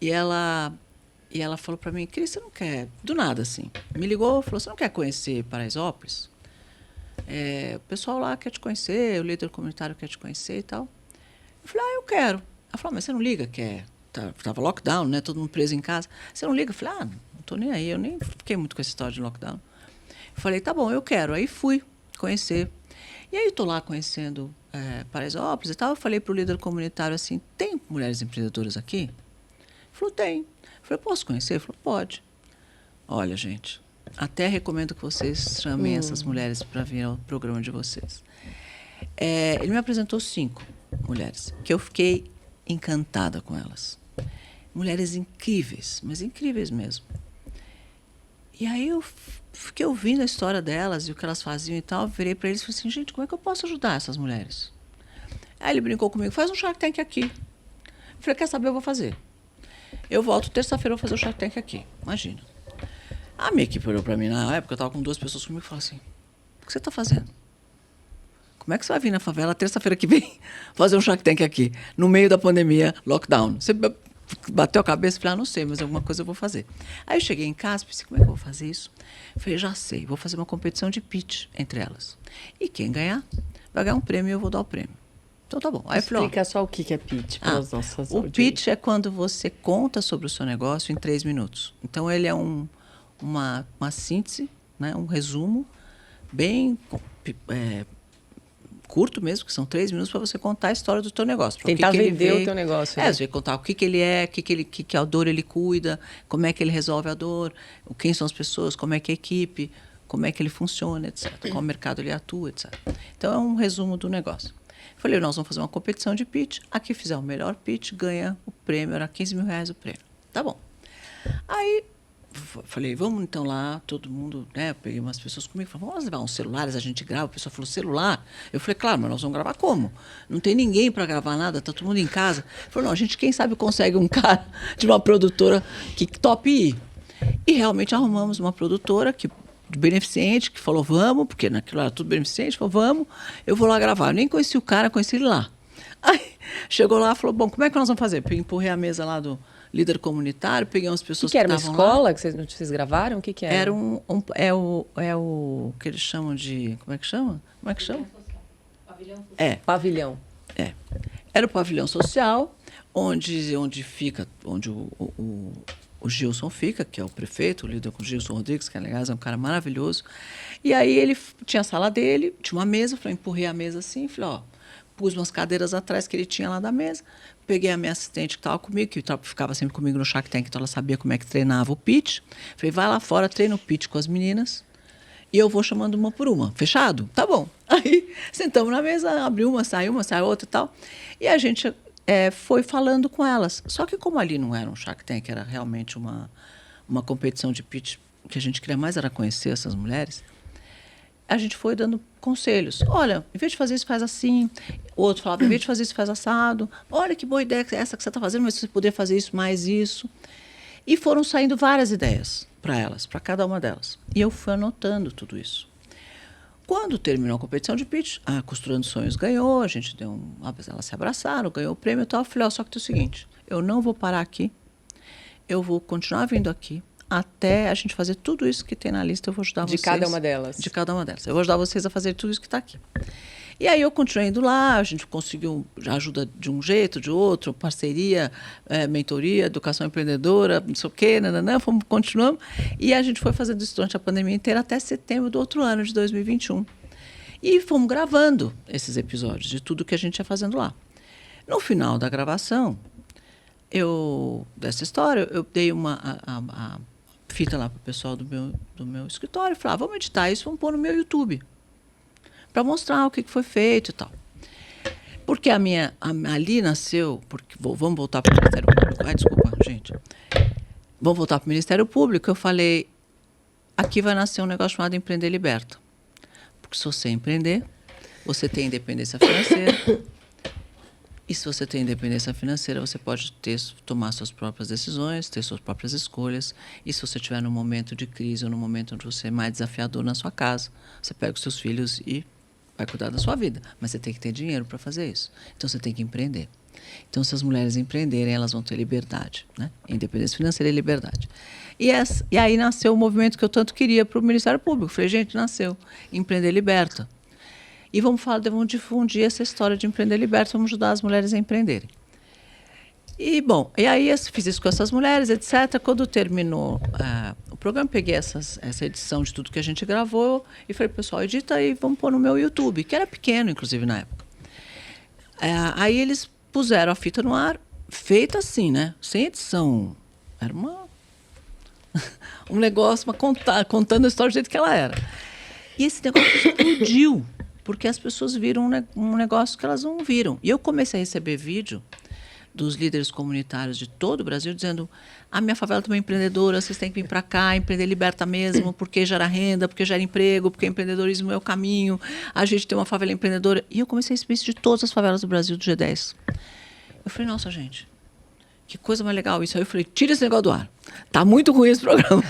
E ela falou para mim, Cris, você não quer... Do nada, assim. Me ligou e falou, você não quer conhecer Paraisópolis? O pessoal lá quer te conhecer, o líder comunitário quer te conhecer e tal. Eu falei, eu quero. Ela falou, mas você não liga que Tava lockdown, né? Todo mundo preso em casa. Você não liga? Eu falei, não tô nem aí. Eu nem fiquei muito com essa história de lockdown. Eu falei, tá bom, eu quero. Aí fui conhecer. E aí estou lá conhecendo Paraisópolis e tal. Eu falei para o líder comunitário assim, tem mulheres empreendedoras aqui? Ele falou, tem. Eu falei, posso conhecer? Ele falou, pode. Olha, gente, Até recomendo que vocês chamem essas mulheres para vir ao programa de vocês. Ele me apresentou 5 mulheres, que eu fiquei encantada com elas. Mulheres incríveis, mas incríveis mesmo. E aí eu fiquei ouvindo a história delas e o que elas faziam e tal, virei para eles e falei assim, gente, como é que eu posso ajudar essas mulheres? Aí ele brincou comigo, faz um Shark Tank aqui. Eu falei, quer saber, eu vou fazer. Eu volto terça-feira, eu vou fazer o Shark Tank aqui, imagina. A minha equipe olhou para mim na época, eu estava com 2 pessoas comigo e falou assim, o que você está fazendo? Como é que você vai vir na favela terça-feira que vem fazer um Shark Tank aqui, no meio da pandemia, lockdown? Você bateu a cabeça e falou, não sei, mas alguma coisa eu vou fazer. Aí eu cheguei em casa, pensei, como é que eu vou fazer isso? Eu falei, já sei, vou fazer uma competição de pitch entre elas. E quem ganhar, vai ganhar um prêmio e eu vou dar o prêmio. Então tá bom. Aí explica só o que é pitch para as nossas audiências. O pitch é quando você conta sobre o seu negócio em 3 minutos. Então ele é uma síntese, né, um resumo bem curto mesmo, que são 3 minutos para você contar a história do teu negócio. Tentar vender o teu negócio. Né? Você vai contar o que ele é, que a dor ele cuida, como é que ele resolve a dor, quem são as pessoas, como é que é a equipe, como é que ele funciona, etc. Qual mercado ele atua, etc. Então é um resumo do negócio. Falei, nós vamos fazer uma competição de pitch. A que fizer o melhor pitch ganha o prêmio, era R$15 mil o prêmio. Tá bom. Aí falei, vamos então lá, todo mundo, né? Peguei umas pessoas comigo, falei, vamos levar uns celulares, a gente grava. A pessoa falou, celular? Eu falei, claro, mas nós vamos gravar como? Não tem ninguém para gravar nada, tá todo mundo em casa. Falei, não, a gente, quem sabe, consegue um cara de uma produtora que tope ir. E realmente arrumamos uma produtora beneficente, que falou, vamos, porque naquilo era tudo beneficente, falou, vamos, eu vou lá gravar. Eu nem conheci o cara, conheci ele lá. Aí chegou lá e falou, bom, como é que nós vamos fazer? Eu empurrei a mesa lá do líder comunitário, peguei umas pessoas que estavam lá. Era uma escola que vocês gravaram? O que era? Era o que eles chamam de... Como é que chama? Pavilhão social. Pavilhão. Era o pavilhão social, onde o Gilson fica, que é o prefeito, o líder com o Gilson Rodrigues, que aliás é um cara maravilhoso. E aí ele tinha a sala dele, tinha uma mesa, empurrei a mesa assim, falei, pus umas cadeiras atrás que ele tinha lá da mesa, peguei a minha assistente que estava comigo, que ficava sempre comigo no Shark Tank, então ela sabia como é que treinava o pitch. Falei, vai lá fora, treina o pitch com as meninas e eu vou chamando uma por uma. Fechado? Tá bom. Aí sentamos na mesa, abriu uma, saiu outra e tal. E a gente foi falando com elas. Só que como ali não era um Shark Tank, era realmente uma competição de pitch, o que a gente queria mais era conhecer essas mulheres, a gente foi dando conselhos. Olha, em vez de fazer isso, faz assim. O outro falava, em vez de fazer isso, faz assado. Olha que boa ideia essa que você está fazendo, mas você poderia fazer isso, mais isso. E foram saindo várias ideias para elas, para cada uma delas. E eu fui anotando tudo isso. Quando terminou a competição de pitch, a Costurando Sonhos ganhou, a gente deu elas se abraçaram, ganhou o prêmio e tal. Eu falei, só que tem o seguinte, eu não vou parar aqui, eu vou continuar vindo aqui, até a gente fazer tudo isso que tem na lista, eu vou ajudar vocês. De cada uma delas? De cada uma delas. Eu vou ajudar vocês a fazer tudo isso que está aqui. E aí eu continuei indo lá, a gente conseguiu ajuda de um jeito, de outro, parceria, mentoria, educação empreendedora, não sei o quê, continuamos. E a gente foi fazendo isso durante a pandemia inteira até setembro do outro ano, de 2021. E fomos gravando esses episódios de tudo que a gente ia fazendo lá. No final da gravação, dessa história, eu dei a fita lá para o pessoal do meu escritório e falei, vamos editar isso, vamos pôr no meu YouTube, para mostrar o que foi feito e tal. Porque ali nasceu, vamos voltar para o Ministério Público, desculpa, gente, vamos voltar para o Ministério Público, eu falei, aqui vai nascer um negócio chamado Empreender Liberta. Porque se você empreender, você tem independência financeira. E se você tem independência financeira, você pode tomar suas próprias decisões, ter suas próprias escolhas. E se você estiver num momento de crise ou num momento onde você é mais desafiador na sua casa, você pega os seus filhos e vai cuidar da sua vida. Mas você tem que ter dinheiro para fazer isso. Então você tem que empreender. Então, se as mulheres empreenderem, elas vão ter liberdade, né? Independência financeira e liberdade. E aí nasceu o movimento que eu tanto queria para o Ministério Público. Falei, gente, nasceu. Empreender liberta. E vamos difundir essa história de empreender liberta, vamos ajudar as mulheres a empreenderem. E, bom, e aí eu fiz isso com essas mulheres, etc. Quando terminou o programa, peguei essa edição de tudo que a gente gravou e falei, pessoal, edita aí, vamos pôr no meu YouTube, que era pequeno, inclusive, na época. Aí eles puseram a fita no ar, feita assim, né? Sem edição. Era um negócio, contando a história do jeito que ela era. E esse negócio explodiu, porque as pessoas viram um negócio que elas não viram. E eu comecei a receber vídeo dos líderes comunitários de todo o Brasil dizendo: a minha favela também é empreendedora, vocês têm que vir para cá, empreender liberta mesmo, porque gera renda, porque gera emprego, porque empreendedorismo é o caminho, a gente tem uma favela empreendedora. E eu comecei a receber isso de todas as favelas do Brasil, do G10. Eu falei: nossa, gente, que coisa mais legal isso. Aí eu falei: tira esse negócio do ar, tá muito ruim esse programa.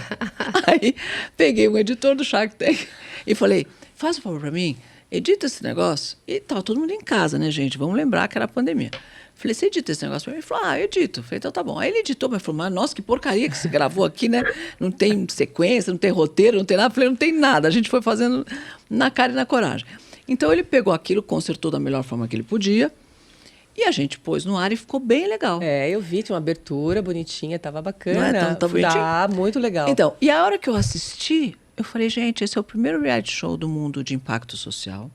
Aí peguei um editor do Shark Tank e falei: faz um favor para mim, edita esse negócio. E tava todo mundo em casa, né, gente? Vamos lembrar que era a pandemia. Falei: você edita esse negócio para mim? Ele falou: eu edito. Falei: então tá bom. Aí ele editou, mas falou: nossa, que porcaria que se gravou aqui, né? Não tem sequência, não tem roteiro, não tem nada. Falei: não tem nada. A gente foi fazendo na cara e na coragem. Então ele pegou aquilo, consertou da melhor forma que ele podia, e a gente pôs no ar e ficou bem legal. Eu vi, tinha uma abertura bonitinha, tava bacana. Não é? Tá bonitinho? Tá, muito legal. Então, e a hora que eu assisti, eu falei: gente, esse é o primeiro reality show do mundo de impacto social.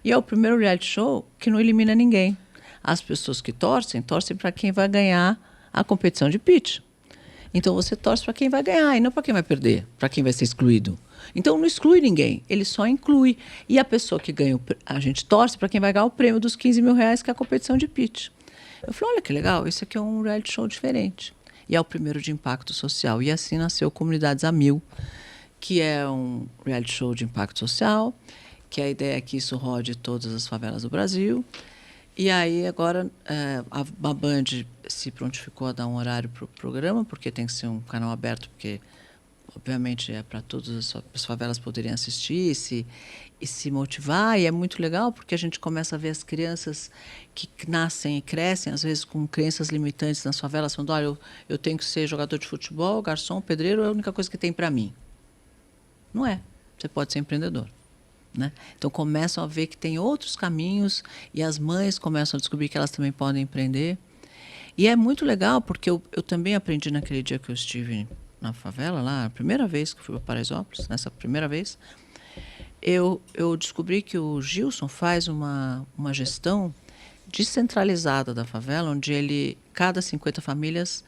E é o primeiro reality show que não elimina ninguém. As pessoas que torcem para quem vai ganhar a competição de pitch. Então você torce para quem vai ganhar e não para quem vai perder, para quem vai ser excluído. Então não exclui ninguém, ele só inclui. E a pessoa que ganha, a gente torce para quem vai ganhar o prêmio dos 15 mil reais, que é a competição de pitch. Eu falei: olha que legal, esse aqui é um reality show diferente. E é o primeiro de impacto social. E assim nasceu Comunidades a Mil, que é um reality show de impacto social, que a ideia é que isso rode todas as favelas do Brasil. E aí agora a Band se prontificou a dar um horário para o programa, porque tem que ser um canal aberto, porque obviamente é para todas as favelas poderem assistir e se motivar. E é muito legal porque a gente começa a ver as crianças que nascem e crescem, às vezes com crenças limitantes nas favelas, falando: olha, eu tenho que ser jogador de futebol, garçom, pedreiro, é a única coisa que tem para mim. Não é. Você pode ser empreendedor. Né? Então começam a ver que tem outros caminhos e as mães começam a descobrir que elas também podem empreender. E é muito legal porque eu também aprendi naquele dia que eu estive na favela, lá, a primeira vez que fui para Paraisópolis, nessa primeira vez, eu descobri que o Gilson faz uma gestão descentralizada da favela, onde cada 50 famílias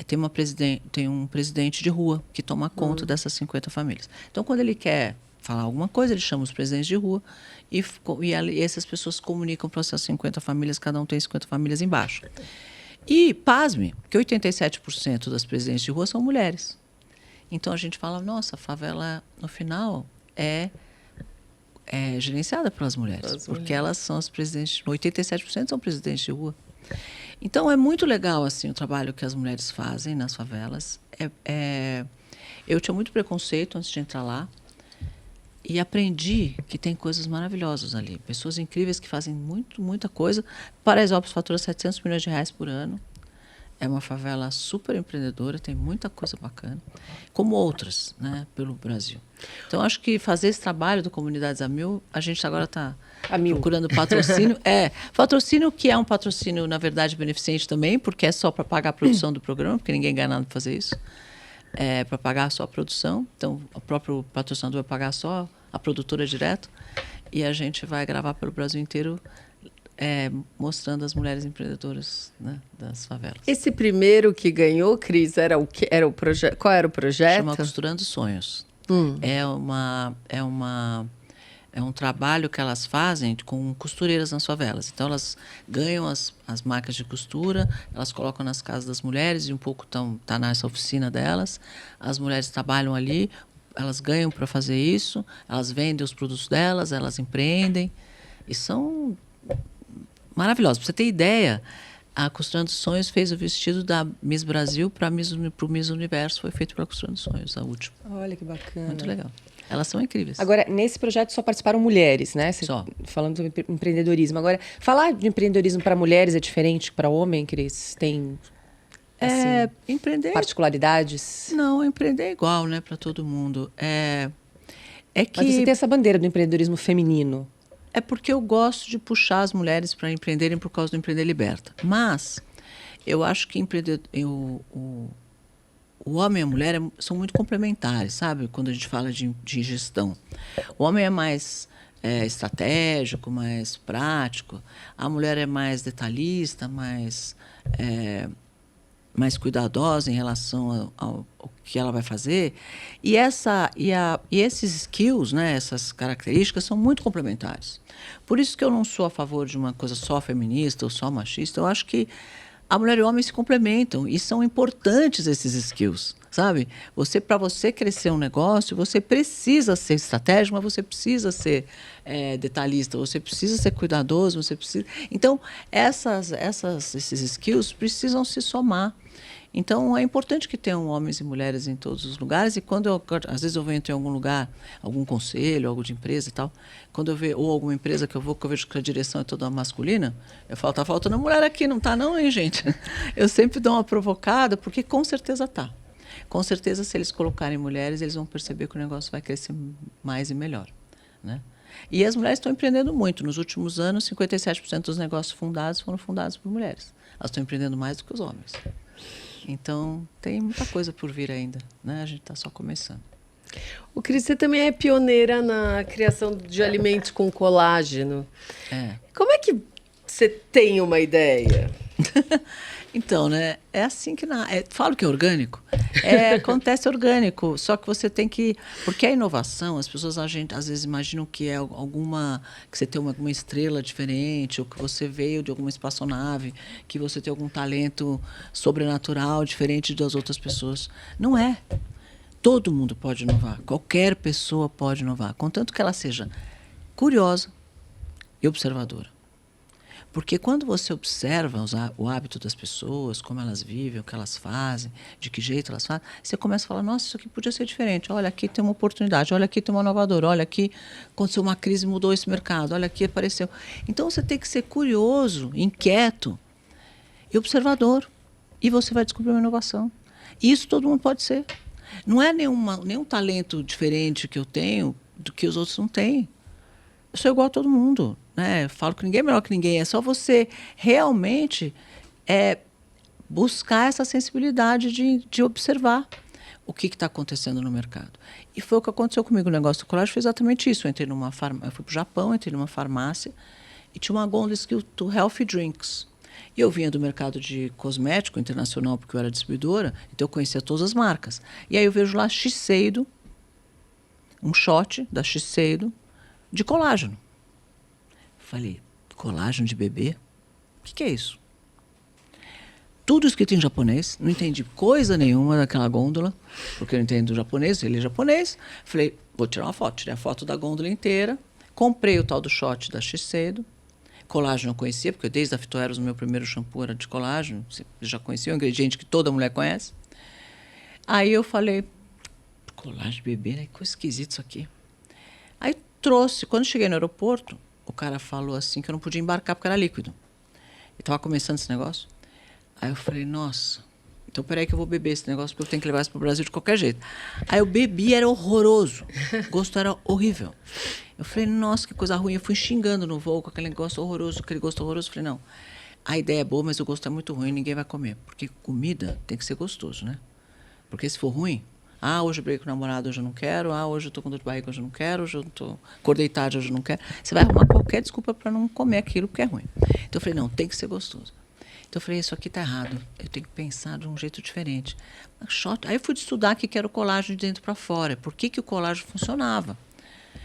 tem um presidente de rua que toma conta dessas 50 famílias. Então quando ele quer falar alguma coisa, ele chama os presidentes de rua e essas pessoas comunicam para essas 50 famílias, cada um tem 50 famílias embaixo. E, pasme, que 87% das presidentes de rua são mulheres. Então a gente fala: nossa, a favela, no final, é gerenciada pelas mulheres, porque elas são as presidentes, 87% são presidentes de rua. Então é muito legal assim, o trabalho que as mulheres fazem nas favelas. Eu tinha muito preconceito antes de entrar lá, e aprendi que tem coisas maravilhosas ali. Pessoas incríveis que fazem muita coisa. Paraisópolis fatura 700 milhões de reais por ano. É uma favela super empreendedora, tem muita coisa bacana. Como outras, né, pelo Brasil. Então, acho que fazer esse trabalho do Comunidades a Mil, a gente agora está procurando patrocínio. Patrocínio que é um patrocínio, na verdade, beneficente também, porque é só para pagar a produção do programa, porque ninguém ganha nada para fazer isso. Para pagar só a produção. Então, o próprio patrocinador vai pagar só a produtora direto. E a gente vai gravar pelo Brasil inteiro, mostrando as mulheres empreendedoras, né, das favelas. Esse primeiro que ganhou, Cris, era o que? Era o projeto? Qual era o projeto? Chama Costurando Sonhos. É um trabalho que elas fazem com costureiras nas favelas. Então, elas ganham as marcas de costura, elas colocam nas casas das mulheres e um pouco tá nessa oficina delas. As mulheres trabalham ali, elas ganham para fazer isso, elas vendem os produtos delas, elas empreendem. E são maravilhosas. Para você ter ideia, a Costurando Sonhos fez o vestido da Miss Brasil para o Miss Universo. Foi feito para Costurando Sonhos, a última. Olha que bacana. Muito legal. Elas são incríveis. Agora, nesse projeto só participaram mulheres, né? Só. Falando sobre empreendedorismo. Agora, falar de empreendedorismo para mulheres é diferente para homem, Cris? Tem empreender... particularidades? Não, empreender é igual, né? Para todo mundo. Mas você tem essa bandeira do empreendedorismo feminino. É porque eu gosto de puxar as mulheres para empreenderem por causa do Empreender Liberta. Mas eu acho que o homem e a mulher são muito complementares, sabe? Quando a gente fala de gestão. O homem é mais estratégico, mais prático. A mulher é mais detalhista, mais mais cuidadosa em relação ao que ela vai fazer. E esses skills, né, essas características, são muito complementares. Por isso que eu não sou a favor de uma coisa só feminista ou só machista. Eu acho que a mulher e o homem se complementam e são importantes esses skills, sabe? Para você crescer um negócio, você precisa ser estratégico, mas você precisa ser detalhista, você precisa ser cuidadoso, você precisa... Então, esses skills precisam se somar. Então, é importante que tenham homens e mulheres em todos os lugares. E quando às vezes eu entro em algum lugar, algum conselho, algo de empresa e tal, quando eu vejo, ou alguma empresa que eu vejo que a direção é toda masculina, eu falo, tá faltando mulher aqui, não tá não, hein, gente? Eu sempre dou uma provocada, porque com certeza tá. Com certeza, se eles colocarem mulheres, eles vão perceber que o negócio vai crescer mais e melhor, né? E as mulheres estão empreendendo muito. Nos últimos anos, 57% dos negócios fundados foram fundados por mulheres. Elas estão empreendendo mais do que os homens. Então, tem muita coisa por vir ainda, né? A gente está só começando. O Cris, você também é pioneira na criação de alimentos com colágeno. Como é que você tem uma ideia? Então, né? É assim que... falo que é orgânico. Acontece orgânico, só que você tem que... Porque a inovação, as pessoas às vezes imaginam que é que você tem alguma estrela diferente, ou que você veio de alguma espaçonave, que você tem algum talento sobrenatural diferente das outras pessoas. Não é. Todo mundo pode inovar. Qualquer pessoa pode inovar, contanto que ela seja curiosa e observadora. Porque quando você observa o hábito das pessoas, como elas vivem, o que elas fazem, de que jeito elas fazem, você começa a falar, nossa, isso aqui podia ser diferente. Olha, aqui tem uma oportunidade, olha, aqui tem uma inovadora, olha, aqui aconteceu uma crise e mudou esse mercado, olha, aqui apareceu. Então, você tem que ser curioso, inquieto e observador. E você vai descobrir uma inovação. E isso todo mundo pode ser. Não é nenhum talento diferente que eu tenho do que os outros não têm. Eu sou igual a todo mundo, né? Falo que ninguém é melhor que ninguém. É só você realmente buscar essa sensibilidade de observar o que está acontecendo no mercado. E foi o que aconteceu comigo. O negócio do colágeno foi exatamente isso. Eu fui para o Japão, entrei numa farmácia e tinha uma gôndola escrito Healthy Drinks. E eu vinha do mercado de cosmético internacional, porque eu era distribuidora, então eu conhecia todas as marcas. E aí eu vejo lá Shiseido, um shot da Shiseido, de colágeno. Falei, colágeno de bebê? O que é isso? Tudo escrito em japonês, não entendi coisa nenhuma daquela gôndola, porque eu não entendo japonês, ele é japonês. Falei, vou tirar uma foto. Tirei a foto da gôndola inteira, comprei o tal do shot da Shiseido. Colágeno eu conhecia, porque desde a Fitoeros o meu primeiro shampoo era de colágeno. Você já conhecia, um ingrediente que toda mulher conhece. Aí eu falei, colágeno de bebê, né? Que coisa esquisita isso aqui. Aí trouxe, quando cheguei no aeroporto, o cara falou assim que eu não podia embarcar porque era líquido. Eu estava começando esse negócio. Aí eu falei, nossa, então peraí que eu vou beber esse negócio porque eu tenho que levar isso para o Brasil de qualquer jeito. Aí eu bebi, era horroroso. O gosto era horrível. Eu falei, nossa, que coisa ruim. Eu fui xingando no voo com aquele negócio horroroso, aquele gosto horroroso. Eu falei, não, a ideia é boa, mas o gosto é muito ruim, ninguém vai comer. Porque comida tem que ser gostoso, né? Porque se for ruim, hoje eu briguei com o namorado, hoje eu não quero. Hoje eu estou com dor de barriga, hoje eu não quero. Hoje eu acordei tarde, hoje eu não quero. Você vai arrumar qualquer desculpa para não comer aquilo porque é ruim. Então eu falei, não, tem que ser gostoso. Então eu falei, isso aqui está errado. Eu tenho que pensar de um jeito diferente. Aí eu fui estudar o que era o colágeno de dentro para fora. Por que o colágeno funcionava?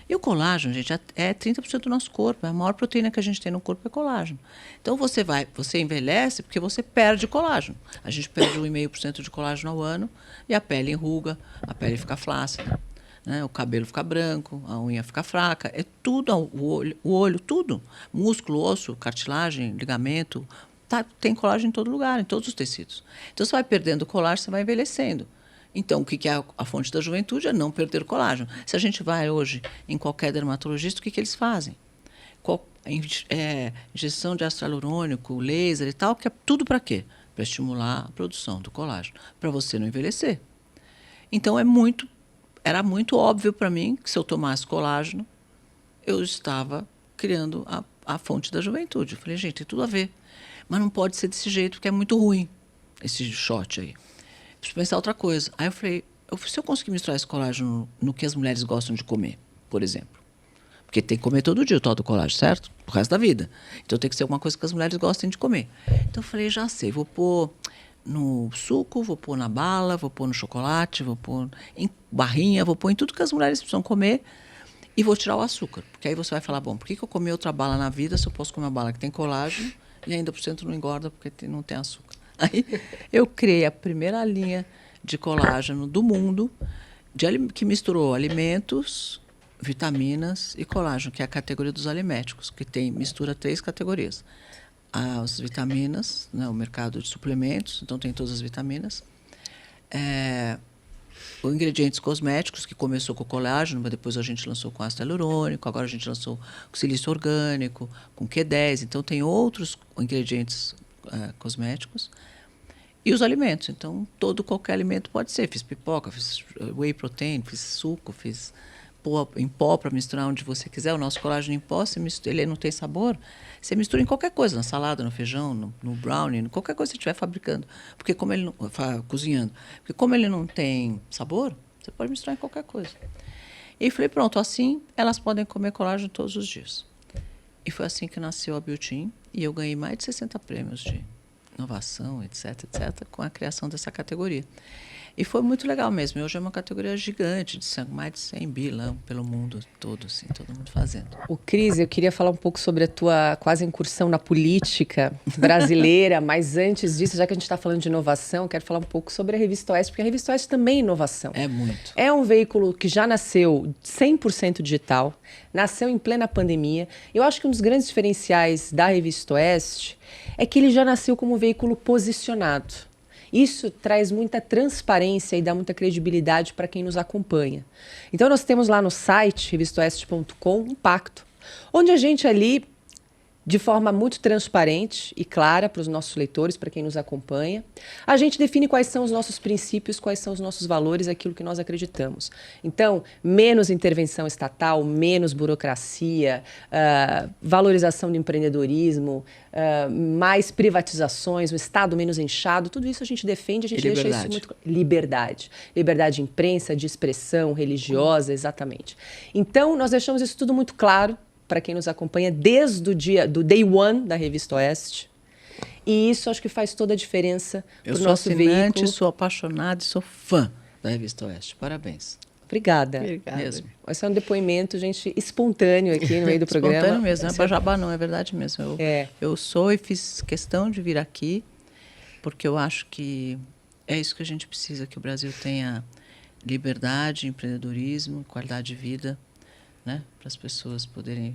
E o colágeno, gente, é 30% do nosso corpo. A maior proteína que a gente tem no corpo é colágeno. Então você envelhece porque você perde colágeno. A gente perde 1,5% de colágeno ao ano e a pele enruga, a pele fica flácida, né? O cabelo fica branco, a unha fica fraca. É tudo, o olho, tudo. Músculo, osso, cartilagem, ligamento. Tem colágeno em todo lugar, em todos os tecidos. Então você vai perdendo colágeno, você vai envelhecendo. Então, o que é a fonte da juventude? É não perder colágeno. Se a gente vai hoje em qualquer dermatologista, o que eles fazem? Injeção de ácido hialurônico, laser e tal, que é tudo para quê? Para estimular a produção do colágeno, para você não envelhecer. Então, era muito óbvio para mim que se eu tomasse colágeno, eu estava criando a fonte da juventude. Eu falei, gente, tem tudo a ver. Mas não pode ser desse jeito, porque é muito ruim esse shot aí. Preciso pensar outra coisa. Aí eu falei, se eu conseguir misturar esse colágeno no que as mulheres gostam de comer, por exemplo. Porque tem que comer todo dia o tal do colágeno, certo? Pro resto da vida. Então tem que ser alguma coisa que as mulheres gostem de comer. Então eu falei, já sei, vou pôr no suco, vou pôr na bala, vou pôr no chocolate, vou pôr em barrinha, vou pôr em tudo que as mulheres precisam comer e vou tirar o açúcar. Porque aí você vai falar, bom, por que eu comi outra bala na vida se eu posso comer uma bala que tem colágeno e ainda por cento não engorda porque não tem açúcar? Aí eu criei a primeira linha de colágeno do mundo que misturou alimentos, vitaminas e colágeno, que é a categoria dos aliméticos, que mistura 3 categorias. As vitaminas, né, o mercado de suplementos, então tem todas as vitaminas. Os ingredientes cosméticos, que começou com o colágeno, mas depois a gente lançou com ácido hialurônico, agora a gente lançou com silício orgânico, com Q10, então tem outros ingredientes cosméticos. E os alimentos, então qualquer alimento pode ser. Fiz pipoca, fiz whey protein, fiz suco, fiz em pó para misturar onde você quiser. O nosso colágeno em pó, ele não tem sabor, você mistura em qualquer coisa, na salada, no feijão, no brownie, qualquer coisa que você estiver fabricando, porque como ele cozinhando, porque como ele não tem sabor, você pode misturar em qualquer coisa. E falei, pronto, assim elas podem comer colágeno todos os dias. E foi assim que nasceu a Biotin, e eu ganhei mais de 60 prêmios de inovação, etc, com a criação dessa categoria. E foi muito legal mesmo. Hoje é uma categoria gigante, mais de 100 bilhões pelo mundo todo, assim, todo mundo fazendo. Cris, eu queria falar um pouco sobre a tua quase incursão na política brasileira, mas antes disso, já que a gente está falando de inovação, quero falar um pouco sobre a Revista Oeste, porque a Revista Oeste também é inovação. É muito. É um veículo que já nasceu 100% digital, nasceu em plena pandemia. Eu acho que um dos grandes diferenciais da Revista Oeste é que ele já nasceu como um veículo posicionado. Isso traz muita transparência e dá muita credibilidade para quem nos acompanha. Então, nós temos lá no site, revistaoeste.com, um pacto, onde a gente ali, de forma muito transparente e clara para os nossos leitores, para quem nos acompanha, a gente define quais são os nossos princípios, quais são os nossos valores, aquilo que nós acreditamos. Então, menos intervenção estatal, menos burocracia, valorização do empreendedorismo, mais privatizações, um Estado menos inchado, tudo isso a gente defende, a gente deixa isso muito... Liberdade. Liberdade de imprensa, de expressão religiosa, exatamente. Então, nós deixamos isso tudo muito claro para quem nos acompanha desde do day one da Revista Oeste. E isso acho que faz toda a diferença para o nosso veículo. Eu sou assinante, sou apaixonada e sou fã da Revista Oeste. Parabéns. Obrigada. Mesmo. Esse é um depoimento, gente, espontâneo aqui no meio do programa. Espontâneo mesmo, não é para jabá não, é verdade mesmo. Eu sou e fiz questão de vir aqui, porque eu acho que é isso que a gente precisa, que o Brasil tenha liberdade, empreendedorismo, qualidade de vida, né, para as pessoas poderem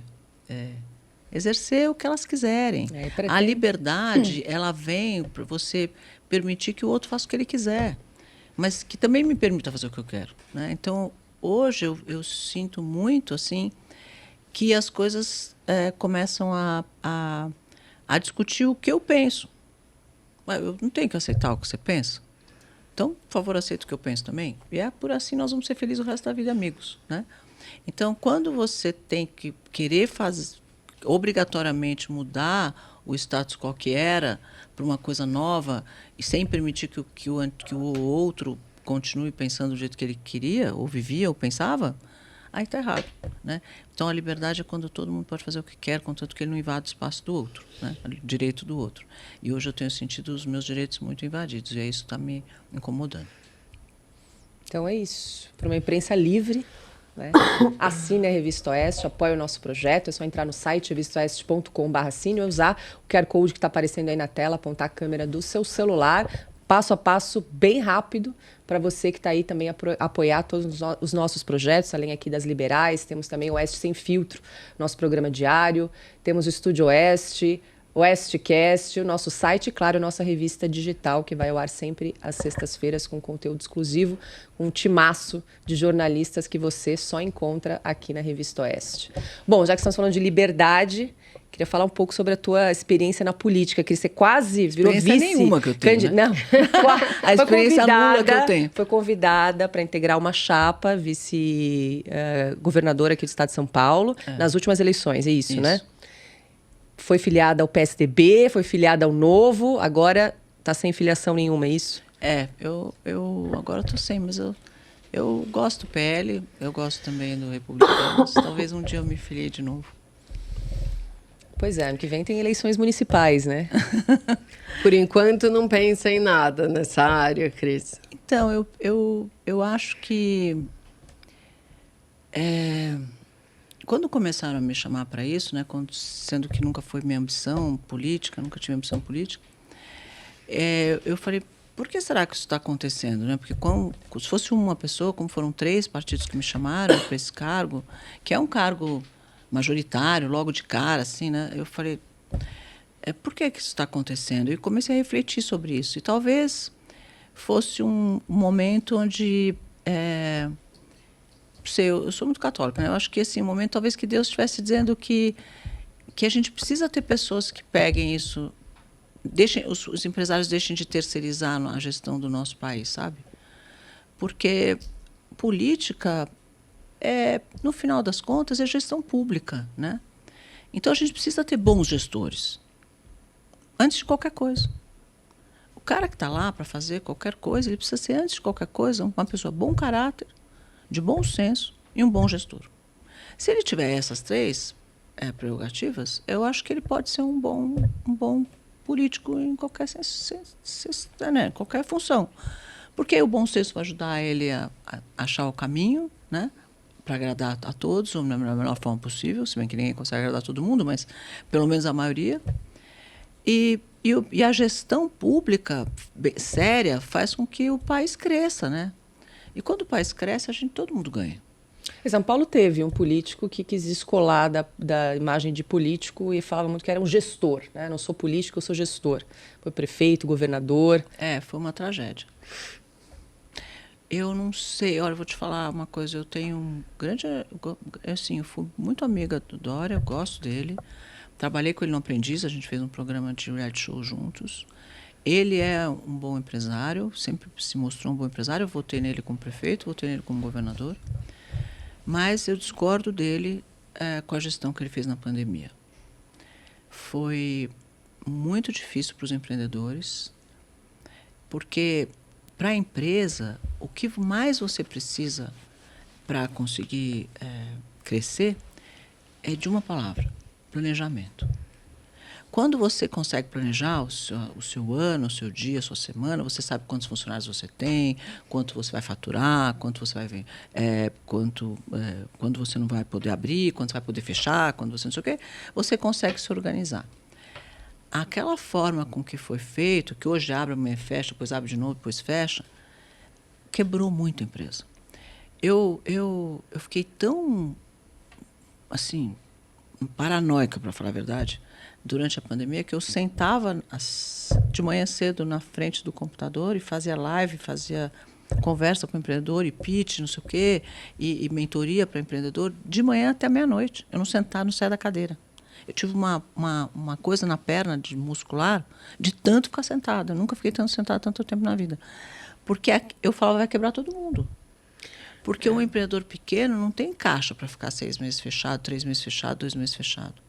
exercer o que elas quiserem. A liberdade, ela vem para você permitir que o outro faça o que ele quiser, mas que também me permita fazer o que eu quero, né? Então, hoje eu sinto muito assim que as coisas começam a discutir o que eu penso. Eu não tenho que aceitar o que você pensa. Então, por favor, aceita o que eu penso também. E por assim nós vamos ser felizes o resto da vida, amigos, né? Então, quando você tem que querer obrigatoriamente mudar o status quo que era para uma coisa nova e sem permitir que o outro continue pensando do jeito que ele queria, ou vivia, ou pensava, aí está errado, né? Então, a liberdade é quando todo mundo pode fazer o que quer, contanto que ele não invade o espaço do outro, né? O direito do outro. E hoje eu tenho sentido os meus direitos muito invadidos, e isso está me incomodando. Então é isso. Para uma imprensa livre, né? Assine a Revista Oeste, apoie o nosso projeto. É só entrar no site revistaoeste.com/assine ou usar o QR Code que está aparecendo aí na tela, apontar a câmera do seu celular, passo a passo, bem rápido, para você que está aí também apoiar todos os nossos projetos, além aqui das liberais. Temos também o Oeste Sem Filtro, nosso programa diário. Temos o Estúdio Oeste, Oestecast, o nosso site e, claro, a nossa revista digital, que vai ao ar sempre às sextas-feiras com conteúdo exclusivo, com um timaço de jornalistas que você só encontra aqui na Revista Oeste. Bom, já que estamos falando de liberdade, queria falar um pouco sobre a tua experiência na política, que você quase virou vice... nenhuma que eu tenho, né? Não. A experiência nula que eu tenho. Foi convidada para integrar uma chapa, vice-governadora aqui do estado de São Paulo, nas últimas eleições, é isso, né? Foi filiada ao PSDB, foi filiada ao Novo, agora está sem filiação nenhuma, é isso? Eu agora estou sem, mas eu gosto do PL, eu gosto também do Republicanos. Talvez um dia eu me filie de novo. Pois é, ano que vem tem eleições municipais, né? Por enquanto não pensa em nada nessa área, Cris. Então, eu acho que quando começaram a me chamar para isso, né, sendo que nunca foi minha ambição política, nunca tive ambição política, eu falei, por que será que isso está acontecendo? Né? Porque se fosse uma pessoa, como foram 3 partidos que me chamaram para esse cargo, que é um cargo majoritário, logo de cara, assim, né? Eu falei, por que isso está acontecendo? E comecei a refletir sobre isso. E talvez fosse um momento onde... eu sou muito católica, né? Eu acho que esse momento, talvez que Deus estivesse dizendo que a gente precisa ter pessoas que peguem isso, os empresários deixem de terceirizar a gestão do nosso país, sabe? Porque política, no final das contas, é gestão pública, né? Então, a gente precisa ter bons gestores, antes de qualquer coisa. O cara que está lá para fazer qualquer coisa, ele precisa ser, antes de qualquer coisa, uma pessoa de bom caráter, de bom senso e um bom gestor. Se ele tiver essas 3 prerrogativas, eu acho que ele pode ser um bom político em qualquer né, qualquer função. Porque o bom senso vai ajudar ele a achar o caminho, né, para agradar a todos, da melhor forma possível, se bem que ninguém consegue agradar todo mundo, mas pelo menos a maioria. E a gestão pública séria faz com que o país cresça, né? E quando o país cresce, todo mundo ganha. Em São Paulo teve um político que quis descolar da imagem de político e falava muito que era um gestor, né? Não sou político, eu sou gestor. Foi prefeito, governador. Foi uma tragédia. Eu não sei, olha, eu vou te falar uma coisa, eu tenho um grande... Assim, eu fui muito amiga do Dória, eu gosto dele. Trabalhei com ele no Aprendiz, a gente fez um programa de reality show juntos. Ele é um bom empresário, sempre se mostrou um bom empresário. Eu votei nele como prefeito, votei nele como governador. Mas eu discordo dele com a gestão que ele fez na pandemia. Foi muito difícil para os empreendedores, porque para a empresa, o que mais você precisa para conseguir crescer é de uma palavra: planejamento. Quando você consegue planejar o seu ano, o seu dia, a sua semana, você sabe quantos funcionários você tem, quanto você vai faturar, quanto você vai ver, quando você não vai poder abrir, quando você vai poder fechar, quando você não sei o quê, você consegue se organizar. Aquela forma com que foi feito, que hoje abre, amanhã fecha, depois abre de novo, depois fecha, quebrou muito a empresa. Eu fiquei tão, assim, paranoica, para falar a verdade, durante a pandemia, que eu sentava de manhã cedo na frente do computador e fazia live, fazia conversa com o empreendedor, e pitch, não sei o quê, e mentoria para empreendedor, de manhã até meia-noite. Eu não saía da cadeira. Eu tive uma coisa na perna de muscular de tanto ficar sentada. Eu nunca fiquei tanto sentada tanto tempo na vida. Porque eu falava, vai quebrar todo mundo. Porque um empreendedor pequeno não tem caixa para ficar 6 meses fechado, 3 meses fechado, 2 meses fechado.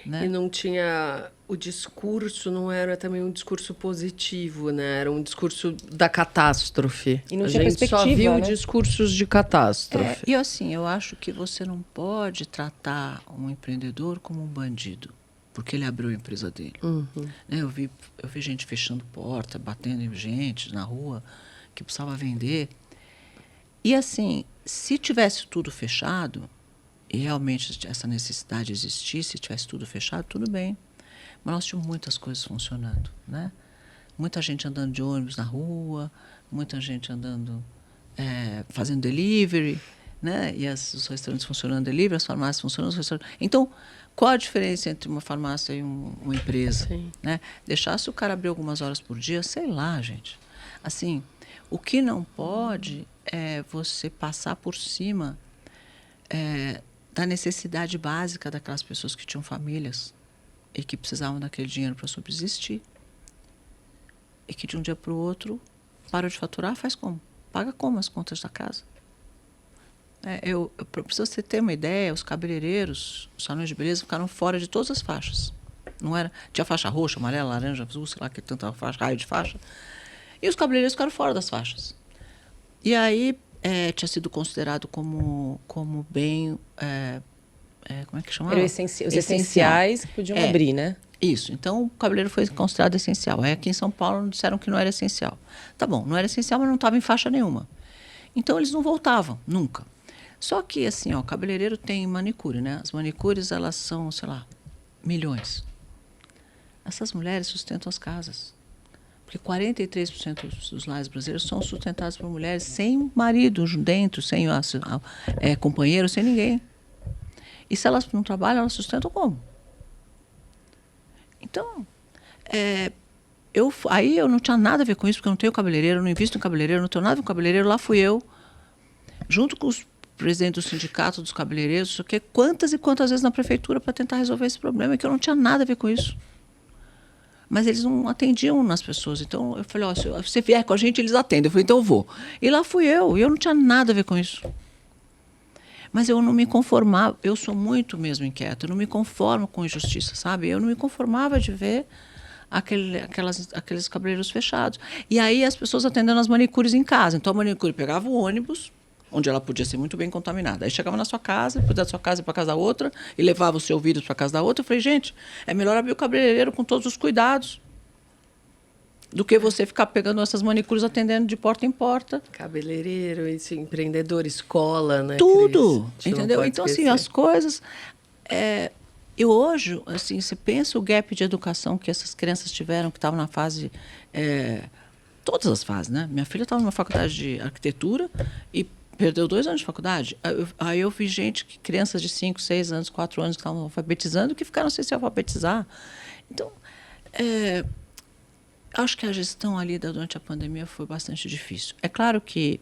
Né? E não tinha... O discurso não era também um discurso positivo, né? Era um discurso da catástrofe. E não a tinha gente perspectiva, só viu né? Discursos de catástrofe. E assim, eu acho que você não pode tratar um empreendedor como um bandido, porque ele abriu a empresa dele. Uhum. Eu vi gente fechando porta, batendo em gente na rua que precisava vender. E assim, se tivesse tudo fechado, e realmente essa necessidade existisse, se tivesse tudo fechado, tudo bem. Mas nós tínhamos muitas coisas funcionando, né? Muita gente andando de ônibus na rua, muita gente andando, fazendo delivery, né? E os restaurantes funcionando delivery, as farmácias funcionando, os restaurantes... Então, qual a diferença entre uma farmácia e uma empresa? Sim. Né? Deixasse o cara abrir algumas horas por dia, sei lá, gente. Assim, o que não pode é você passar por cima da necessidade básica daquelas pessoas que tinham famílias e que precisavam daquele dinheiro para subsistir. E que de um dia para o outro para de faturar, faz como? Paga como as contas da casa? Para você ter uma ideia, os cabeleireiros, os salões de beleza ficaram fora de todas as faixas. Não era, tinha faixa roxa, amarela, laranja, azul, sei lá, que tanta faixa, raio de faixa. E os cabeleireiros ficaram fora das faixas. E aí tinha sido considerado como bem como é que chamava? Eram os essenciais que podiam abrir, né? Isso. Então, o cabeleireiro foi considerado essencial. Aí, aqui em São Paulo, disseram que não era essencial. Tá bom, não era essencial, mas não estava em faixa nenhuma. Então, eles não voltavam, nunca. Só que, assim, o cabeleireiro tem manicure, né? As manicures, elas são, sei lá, milhões. Essas mulheres sustentam as casas. Porque 43% dos lares brasileiros são sustentados por mulheres sem marido dentro, sem companheiro, sem ninguém. E se elas não trabalham, elas sustentam como? Então, aí eu não tinha nada a ver com isso, porque eu não tenho cabeleireiro, eu não invisto em cabeleireiro, não tenho nada a ver com cabeleireiro. Lá fui eu, junto com os presidentes do sindicato dos cabeleireiros, quantas e quantas vezes na prefeitura para tentar resolver esse problema, que eu não tinha nada a ver com isso. Mas eles não atendiam nas pessoas. Então, eu falei, se você vier com a gente, eles atendem. Eu falei, então eu vou. E lá fui eu, e eu não tinha nada a ver com isso. Mas eu não me conformava, eu sou muito mesmo inquieta, eu não me conformo com injustiça, sabe? Eu não me conformava de ver aqueles cabeleireiros fechados. E aí as pessoas atendendo as manicures em casa. Então a manicure pegava o ônibus, onde ela podia ser muito bem contaminada. Aí chegava na sua casa, da sua casa para casa da outra, e levava o seu vírus para casa da outra. Eu falei, gente, é melhor abrir o cabeleireiro com todos os cuidados do que você ficar pegando essas manicures atendendo de porta em porta. Cabeleireiro, isso, empreendedor, escola, né? Tudo, Cris? entendeu? Então, assim, as coisas... eu hoje, assim, você pensa o gap de educação que essas crianças tiveram, que estavam na fase... todas as fases, né? Minha filha estava numa faculdade de arquitetura e perdeu 2 anos de faculdade. Aí eu vi crianças de 5, 6 anos, 4 anos que estavam alfabetizando, que ficaram sem se alfabetizar. Então, acho que a gestão ali durante a pandemia foi bastante difícil. É claro que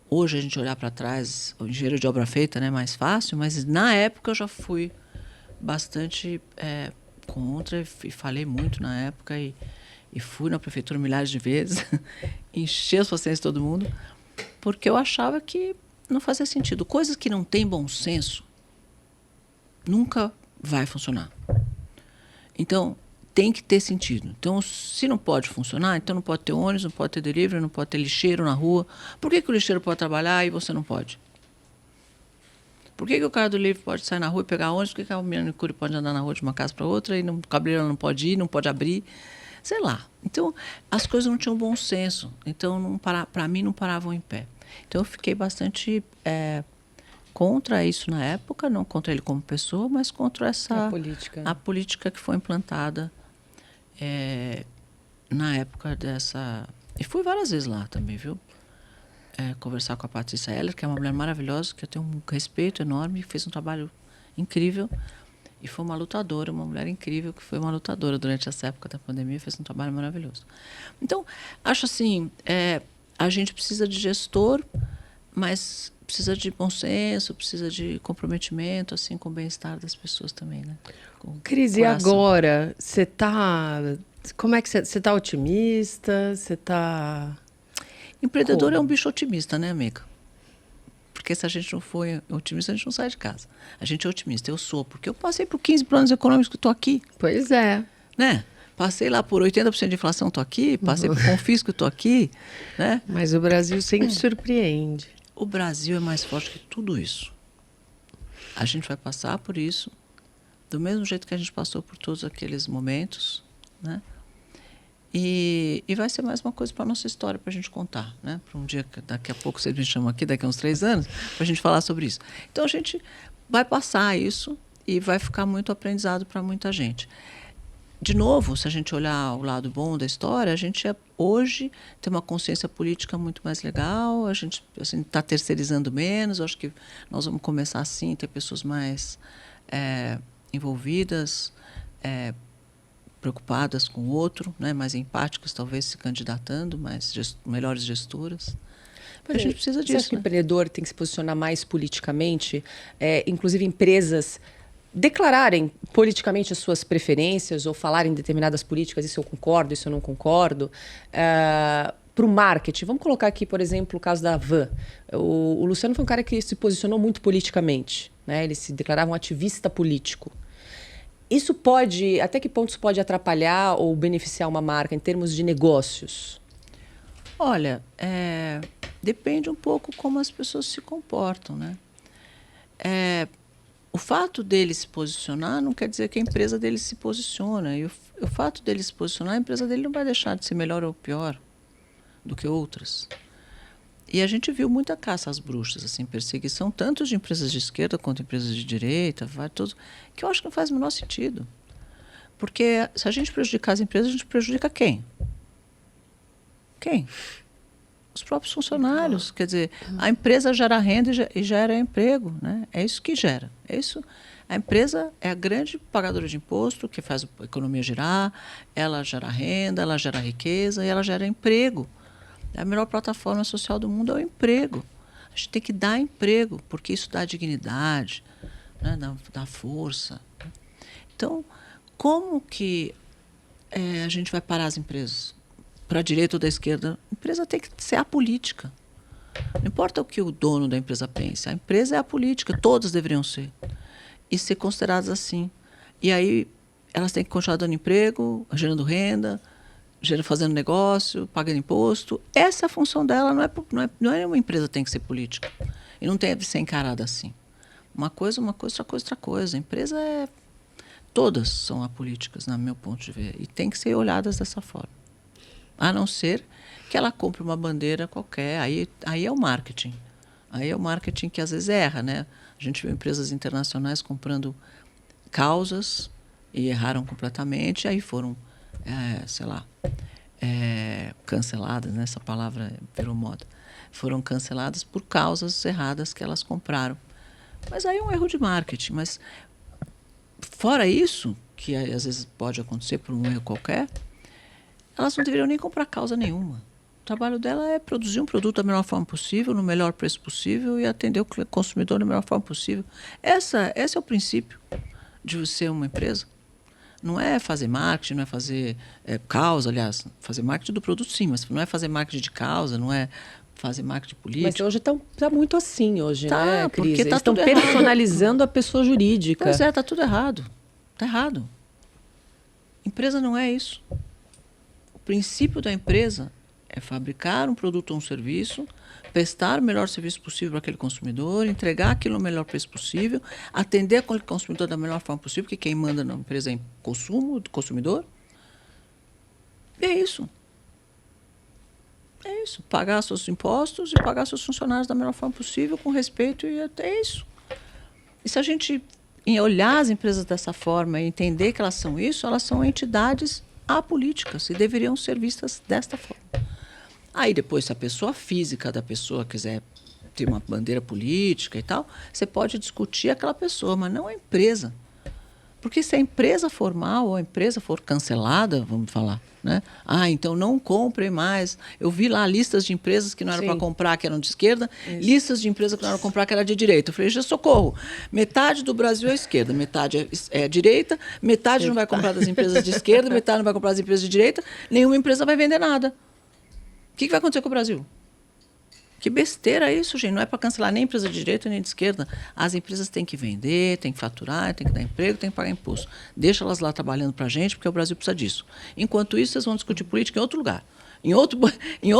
hoje a gente olhar para trás, o engenheiro de obra feita, né, é mais fácil, mas na época eu já fui bastante contra e falei muito na época e fui na prefeitura milhares de vezes, enchi as paciências de todo mundo, porque eu achava que não fazia sentido. Coisas que não têm bom senso nunca vai funcionar. Então, tem que ter sentido. Então, se não pode funcionar, então não pode ter ônibus, não pode ter delivery, não pode ter lixeiro na rua. Por que o lixeiro pode trabalhar e você não pode? Por que o cara do delivery pode sair na rua e pegar ônibus? Por que a manicure pode andar na rua de uma casa para outra e o cabeleireiro não pode ir, não pode abrir? Sei lá. Então, as coisas não tinham bom senso. Então, para mim, não paravam em pé. Então, eu fiquei bastante contra isso na época, não contra ele como pessoa, mas contra a política que foi implantada na época dessa... E fui várias vezes lá também, viu? Conversar com a Patrícia Heller, que é uma mulher maravilhosa, que eu tenho um respeito enorme, fez um trabalho incrível. E foi uma lutadora, uma mulher incrível, que foi uma lutadora durante essa época da pandemia, fez um trabalho maravilhoso. Então, acho assim, a gente precisa de gestor, mas precisa de bom senso, precisa de comprometimento, assim, com o bem-estar das pessoas também, né? Cris, e agora? Você está... Como é que você está otimista? Você está... Empreendedor é um bicho otimista, né, amiga? Porque se a gente não for otimista, a gente não sai de casa. A gente é otimista, eu sou, porque eu passei por 15 planos econômicos que estou aqui. Pois é. Né? Passei lá por 80% de inflação, estou aqui. Passei por confisco, estou aqui. Né? Mas o Brasil sempre surpreende. O Brasil é mais forte que tudo isso. A gente vai passar por isso, do mesmo jeito que a gente passou por todos aqueles momentos, né? E vai ser mais uma coisa para a nossa história, para a gente contar, né? Para um dia que daqui a pouco vocês me chamam aqui, daqui a uns 3 anos, para a gente falar sobre isso. Então, a gente vai passar isso e vai ficar muito aprendizado para muita gente. De novo, se a gente olhar o lado bom da história, a gente hoje tem uma consciência política muito mais legal, a gente está terceirizando menos, eu acho que nós vamos começar assim, ter pessoas mais envolvidas, preocupadas com o outro, né, mais empáticas, talvez se candidatando, melhores gestoras. A gente precisa disso. Você acha que o empreendedor tem que se posicionar mais politicamente? Inclusive empresas declararem politicamente as suas preferências ou falarem determinadas políticas, isso eu concordo, isso eu não concordo, para o marketing. Vamos colocar aqui, por exemplo, o caso da Van. O Luciano foi um cara que se posicionou muito politicamente, né? Ele se declarava um ativista político. Isso pode, até que ponto isso pode atrapalhar ou beneficiar uma marca em termos de negócios? Olha, depende um pouco como as pessoas se comportam, né? o fato dele se posicionar não quer dizer que a empresa dele se posiciona. E o fato dele se posicionar, a empresa dele não vai deixar de ser melhor ou pior do que outras. E a gente viu muita caça às bruxas, assim, perseguição tanto de empresas de esquerda quanto empresas de direita, que eu acho que não faz o menor sentido. Porque se a gente prejudicar as empresas, a gente prejudica quem? Quem? Os próprios funcionários. Quer dizer, a empresa gera renda e gera emprego, né? É isso que gera. É isso. A empresa é a grande pagadora de imposto, que faz a economia girar, ela gera renda, ela gera riqueza e ela gera emprego. A melhor plataforma social do mundo é o emprego. A gente tem que dar emprego, porque isso dá dignidade, né? dá força. Então, como que a gente vai parar as empresas? Para a direita ou da esquerda, a empresa tem que ser apolítica. Não importa o que o dono da empresa pense, a empresa é apolítica, todas deveriam ser. E ser consideradas assim. E aí elas têm que continuar dando emprego, gerando renda, fazendo negócio, pagando imposto. Essa é a função dela, não é uma empresa que tem que ser política. E não deve ser encarada assim. Uma coisa, outra coisa. A empresa todas são apolíticas, no meu ponto de ver. E tem que ser olhadas dessa forma. A não ser que ela compre uma bandeira qualquer. Aí é o marketing. Aí é o marketing que às vezes erra, né? A gente viu empresas internacionais comprando causas e erraram completamente. Aí foram, canceladas, né? Essa palavra virou moda. Foram canceladas por causas erradas que elas compraram. Mas aí é um erro de marketing. Mas fora isso, que às vezes pode acontecer por um erro qualquer, elas não deveriam nem comprar causa nenhuma. O trabalho dela é produzir um produto da melhor forma possível, no melhor preço possível e atender o consumidor da melhor forma possível. Esse é o princípio de você ser uma empresa. Não é fazer marketing, não é fazer causa, aliás, fazer marketing do produto sim, mas não é fazer marketing de causa, não é fazer marketing político. Mas hoje está muito assim, hoje, né, Cris? Porque eles estão personalizando a pessoa jurídica. Pois é, está tudo errado. Está errado. Empresa não é isso. O princípio da empresa é fabricar um produto ou um serviço, prestar o melhor serviço possível para aquele consumidor, entregar aquilo no melhor preço possível, atender aquele consumidor da melhor forma possível, porque quem manda na empresa é o consumo do consumidor. E é isso. É isso. Pagar seus impostos e pagar seus funcionários da melhor forma possível, com respeito, e é isso. E se a gente olhar as empresas dessa forma e entender que elas são isso, elas são entidades apolíticas e deveriam ser vistas desta forma. Aí depois, se a pessoa física da pessoa quiser ter uma bandeira política e tal, você pode discutir aquela pessoa, mas não a empresa. Porque se a empresa formal ou a empresa for cancelada, vamos falar, né? Então não comprem mais. Eu vi lá listas de empresas que não eram para comprar, que eram de esquerda, listas de empresas que não eram para comprar, que era de direita. Eu falei, já socorro, metade do Brasil é esquerda, metade é direita, metade não vai comprar das empresas de esquerda, metade não vai comprar das empresas de direita, nenhuma empresa vai vender nada. O que vai acontecer com o Brasil? Que besteira isso, gente. Não é para cancelar nem empresa de direita nem de esquerda. As empresas têm que vender, têm que faturar, têm que dar emprego, têm que pagar imposto. Deixa elas lá trabalhando para a gente, porque o Brasil precisa disso. Enquanto isso, vocês vão discutir política em outro lugar, em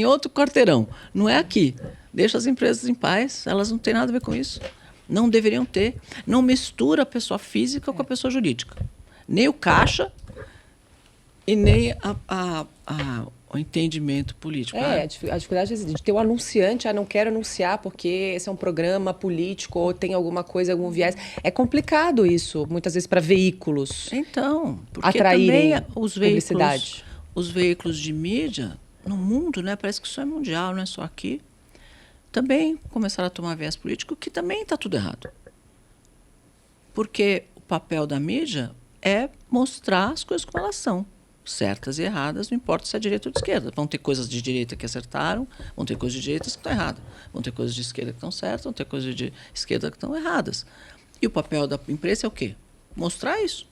outro quarteirão. Não é aqui. Deixa as empresas em paz, elas não têm nada a ver com isso. Não deveriam ter. Não mistura a pessoa física com a pessoa jurídica. Nem o caixa e nem o entendimento político. A dificuldade de ter um anunciante, não quero anunciar porque esse é um programa político ou tem alguma coisa, algum viés. É complicado isso, muitas vezes, para veículos. Então, porque atraírem também publicidade. Os veículos de mídia no mundo, né, parece que isso é mundial, não é só aqui, também começaram a tomar viés político, que também está tudo errado. Porque o papel da mídia é mostrar as coisas como elas são. Certas e erradas, não importa se é direita ou de esquerda. Vão ter coisas de direita que acertaram, vão ter coisas de direita que estão erradas. Vão ter coisas de esquerda que estão certas, vão ter coisas de esquerda que estão erradas. E o papel da imprensa é o quê? Mostrar isso.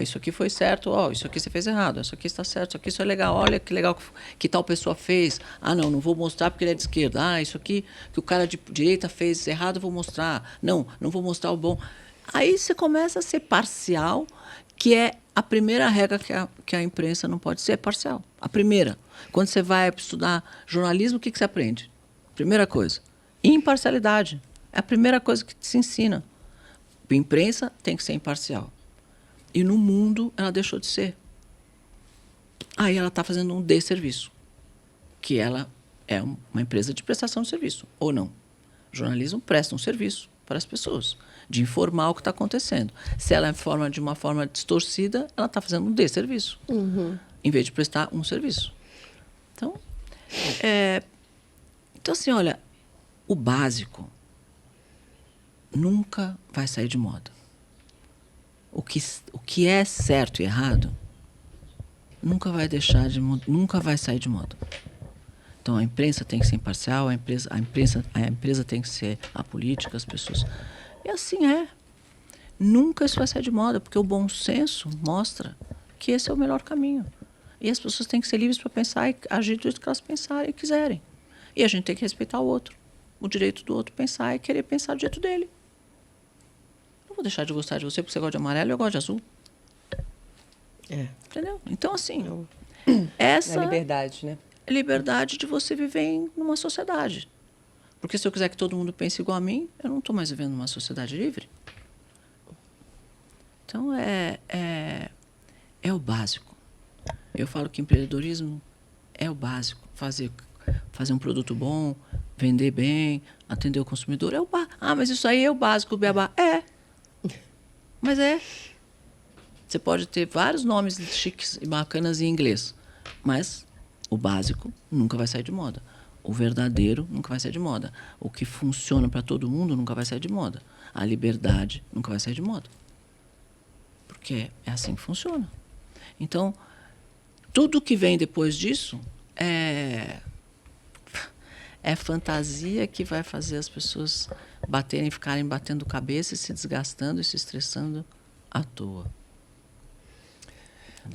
Isso aqui foi certo, isso aqui você fez errado, isso aqui está certo, isso aqui isso é legal, olha que legal que tal pessoa fez. Não vou mostrar porque ele é de esquerda. Isso aqui que o cara de direita fez errado, eu vou mostrar. Não vou mostrar o bom. Aí você começa a ser parcial, que é a primeira regra que a imprensa não pode ser, é parcial. A primeira. Quando você vai estudar jornalismo, o que você aprende? Primeira coisa, imparcialidade. É a primeira coisa que se ensina. A imprensa tem que ser imparcial. E no mundo ela deixou de ser. Aí ela está fazendo um desserviço, que ela é uma empresa de prestação de serviço, ou não. O jornalismo presta um serviço para as pessoas, de informar o que está acontecendo. Se ela informa de uma forma distorcida, ela está fazendo um desserviço, em vez de prestar um serviço. Então, assim, olha, o básico nunca vai sair de moda. O que é certo e errado nunca vai deixar de nunca vai sair de moda. Então a imprensa tem que ser imparcial, a empresa tem que ser apolítica, as pessoas. E assim é. Nunca isso vai sair de moda, porque o bom senso mostra que esse é o melhor caminho. E as pessoas têm que ser livres para pensar e agir do jeito que elas pensarem e quiserem. E a gente tem que respeitar o outro, o direito do outro pensar e querer pensar do jeito dele. Não vou deixar de gostar de você porque você gosta de amarelo e eu gosto de azul. Entendeu? Então, assim, essa É a liberdade, né? é a liberdade de você viver numa sociedade. Porque se eu quiser que todo mundo pense igual a mim, eu não estou mais vivendo numa sociedade livre. Então, é o básico. Eu falo que empreendedorismo é o básico. Fazer um produto bom, vender bem, atender o consumidor. Mas isso aí é o básico, o beabá. Mas é. Você pode ter vários nomes chiques e bacanas em inglês, mas o básico nunca vai sair de moda. O verdadeiro nunca vai sair de moda. O que funciona para todo mundo nunca vai sair de moda. A liberdade nunca vai sair de moda. Porque é assim que funciona. Então, tudo que vem depois disso é fantasia que vai fazer as pessoas ficarem batendo cabeça e se desgastando e se estressando à toa.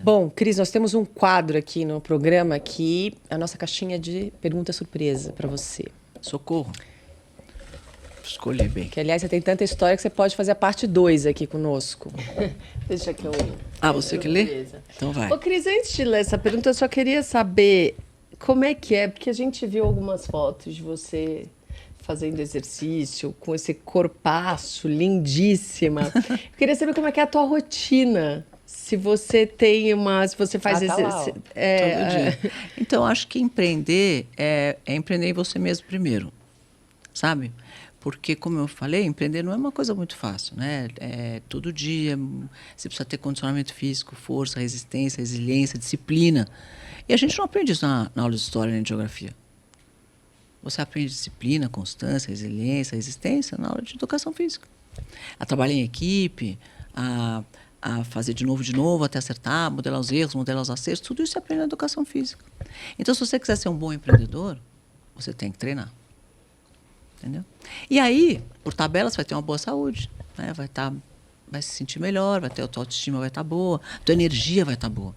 Bom, Cris, nós temos um quadro aqui no programa que é a nossa caixinha de pergunta surpresa para você. Socorro. Escolhi bem. Que, aliás, você tem tanta história que você pode fazer a parte 2 aqui conosco. Deixa que eu... Você que lê? Então vai. Ô, Cris, antes de ler essa pergunta, eu só queria saber como é que é, porque a gente viu algumas fotos de você fazendo exercício, com esse corpaço lindíssima. Eu queria saber como é que é a tua rotina. Se você faz exercício. Todo dia. Então, acho que empreender é empreender em você mesmo primeiro, sabe? Porque, como eu falei, empreender não é uma coisa muito fácil, né? Todo dia você precisa ter condicionamento físico, força, resistência, resiliência, disciplina. E a gente não aprende isso na aula de história nem de geografia. Você aprende disciplina, constância, resiliência, resistência na aula de educação física. A trabalhar em equipe, a fazer de novo, até acertar, modelar os erros, modelar os acertos, tudo isso você aprende na educação física. Então, se você quiser ser um bom empreendedor, você tem que treinar. Entendeu? E aí, por tabela, você vai ter uma boa saúde, né? Vai se sentir melhor, a tua autoestima vai estar boa, a tua energia vai estar boa.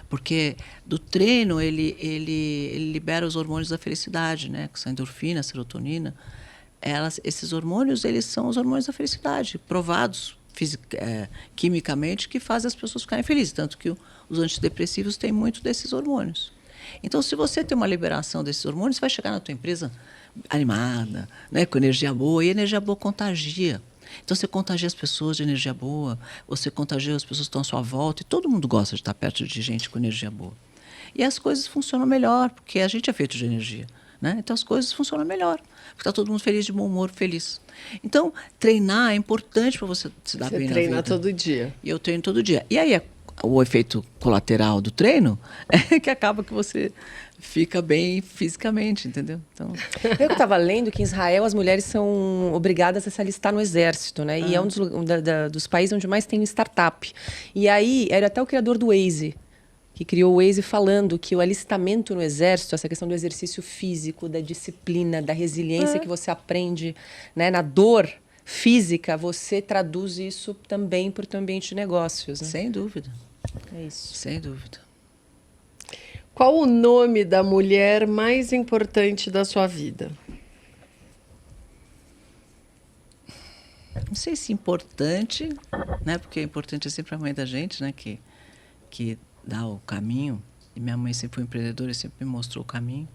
Porque do treino, ele libera os hormônios da felicidade, né? Que são a endorfina, a serotonina. Esses hormônios, eles são os hormônios da felicidade, provados quimicamente, que fazem as pessoas ficarem felizes. Tanto que os antidepressivos têm muito desses hormônios. Então, se você tem uma liberação desses hormônios, você vai chegar na tua empresa animada, né, com energia boa, e energia boa contagia. Então, você contagia as pessoas de energia boa, você contagia as pessoas que estão à sua volta, e todo mundo gosta de estar perto de gente com energia boa. E as coisas funcionam melhor, porque a gente é feito de energia, né? Então, as coisas funcionam melhor, porque está todo mundo feliz, de bom humor, feliz. Então, treinar é importante para você se dar bem na vida. Você treina todo dia. E eu treino todo dia. E aí, o efeito colateral do treino é que acaba que você fica bem fisicamente, entendeu? Então... Eu estava lendo que em Israel as mulheres são obrigadas a se alistar no exército, né? E é um dos países onde mais tem startup. E aí, era até o criador do Waze, que criou o Waze, falando que o alistamento no exército, essa questão do exercício físico, da disciplina, da resiliência que você aprende, né, na dor física, você traduz isso também para o teu ambiente de negócios, né? Sem dúvida. É isso. Sem dúvida. Qual o nome da mulher mais importante da sua vida? Não sei se importante, né? Porque importante é sempre a mãe da gente, né? Que dá o caminho. E minha mãe sempre foi empreendedora e sempre me mostrou o caminho.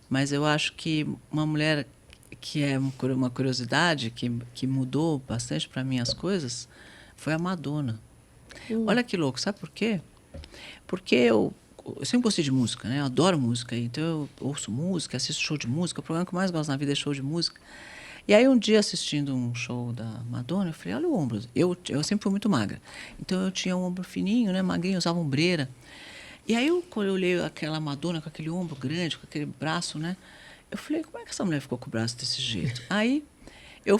Mas eu acho que uma mulher que é uma curiosidade que mudou bastante para mim as coisas, foi a Madonna. Olha que louco, sabe por quê? Porque eu sempre gostei de música, né? Eu adoro música, então eu ouço música, assisto show de música, o programa que eu mais gosto na vida é show de música. E aí um dia assistindo um show da Madonna, eu falei, olha o ombro. Eu sempre fui muito magra, então eu tinha um ombro fininho, né? Magrinho, usava ombreira. E aí quando eu olhei aquela Madonna com aquele ombro grande, com aquele braço, né? Eu falei, como é que essa mulher ficou com o braço desse jeito? Aí eu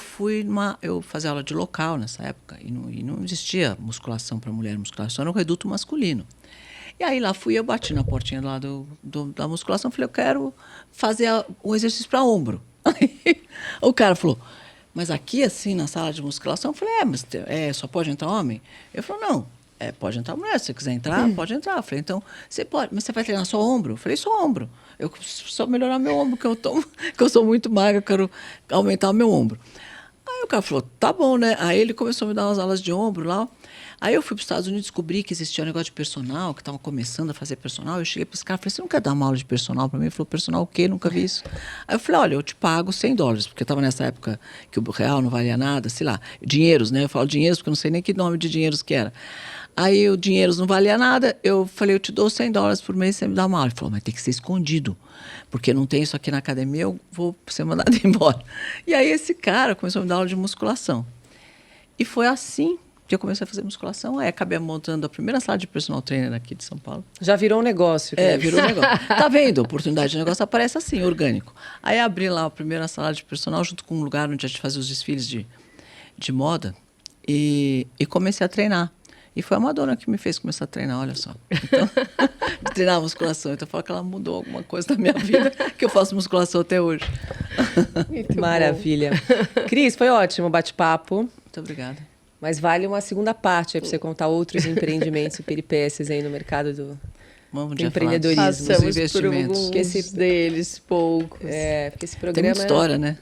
fazia aula de local nessa época, e não existia musculação para mulher, musculação era um reduto masculino. E aí lá fui eu, bati na portinha lá da musculação, falei, eu quero fazer um exercício para ombro. Aí o cara falou, mas aqui assim na sala de musculação? Eu falei, mas só pode entrar homem? Ele falou, não, pode entrar mulher, se você quiser entrar, pode entrar. Eu falei, então, você pode, mas você vai treinar só ombro? Eu falei, só ombro. Eu só melhorar meu ombro, que eu sou muito magra, eu quero aumentar o meu ombro. Aí o cara falou, tá bom, né? Aí ele começou a me dar umas aulas de ombro lá. Aí eu fui para os Estados Unidos, descobri que existia um negócio de personal, que estavam começando a fazer personal. Eu cheguei para esse cara e falei, você não quer dar uma aula de personal para mim? Ele falou, personal o quê? Nunca vi isso. Aí eu falei, olha, eu te pago $100, porque eu estava nessa época que o real não valia nada, sei lá, dinheiros, né? Eu falo dinheiros porque eu não sei nem que nome de dinheiros que era. Aí o dinheiros não valia nada, eu falei, eu te dou $100 por mês, você me dá uma aula. Ele falou, mas tem que ser escondido, porque não tem isso aqui na academia, eu vou ser mandado embora. E aí esse cara começou a me dar aula de musculação. E foi assim que eu comecei a fazer musculação, aí acabei montando a primeira sala de personal trainer aqui de São Paulo. Já virou um negócio. Virou um negócio. Tá vendo? A oportunidade de negócio aparece assim, orgânico. Aí abri lá a primeira sala de personal, junto com um lugar onde a gente fazia os desfiles de moda, e comecei a treinar. E foi a Madonna que me fez começar a treinar, olha só. Então, de treinar a musculação. Então, eu falo que ela mudou alguma coisa na minha vida, que eu faço musculação até hoje. Muito Maravilha. Cris, foi ótimo o bate-papo. Muito obrigada. Mas vale uma segunda parte para você contar outros empreendimentos e peripécias aí no mercado do empreendedorismo. Passamos por alguns deles, poucos. Porque esse programa... Tem muita história, né?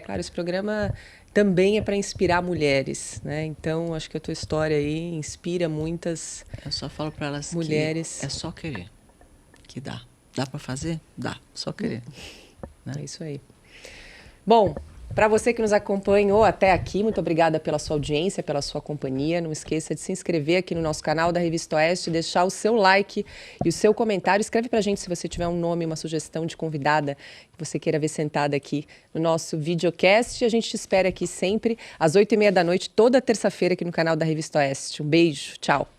Claro, esse programa também é para inspirar mulheres, né? Então, acho que a tua história aí inspira muitas mulheres. Eu só falo para elas que é só querer, que dá. Dá para fazer? Dá, só querer. Né? É isso aí. Bom, para você que nos acompanhou até aqui, muito obrigada pela sua audiência, pela sua companhia. Não esqueça de se inscrever aqui no nosso canal da Revista Oeste, deixar o seu like e o seu comentário. Escreve para a gente se você tiver um nome, uma sugestão de convidada que você queira ver sentada aqui no nosso videocast. A gente te espera aqui sempre às 20h30 da noite, toda terça-feira aqui no canal da Revista Oeste. Um beijo, tchau.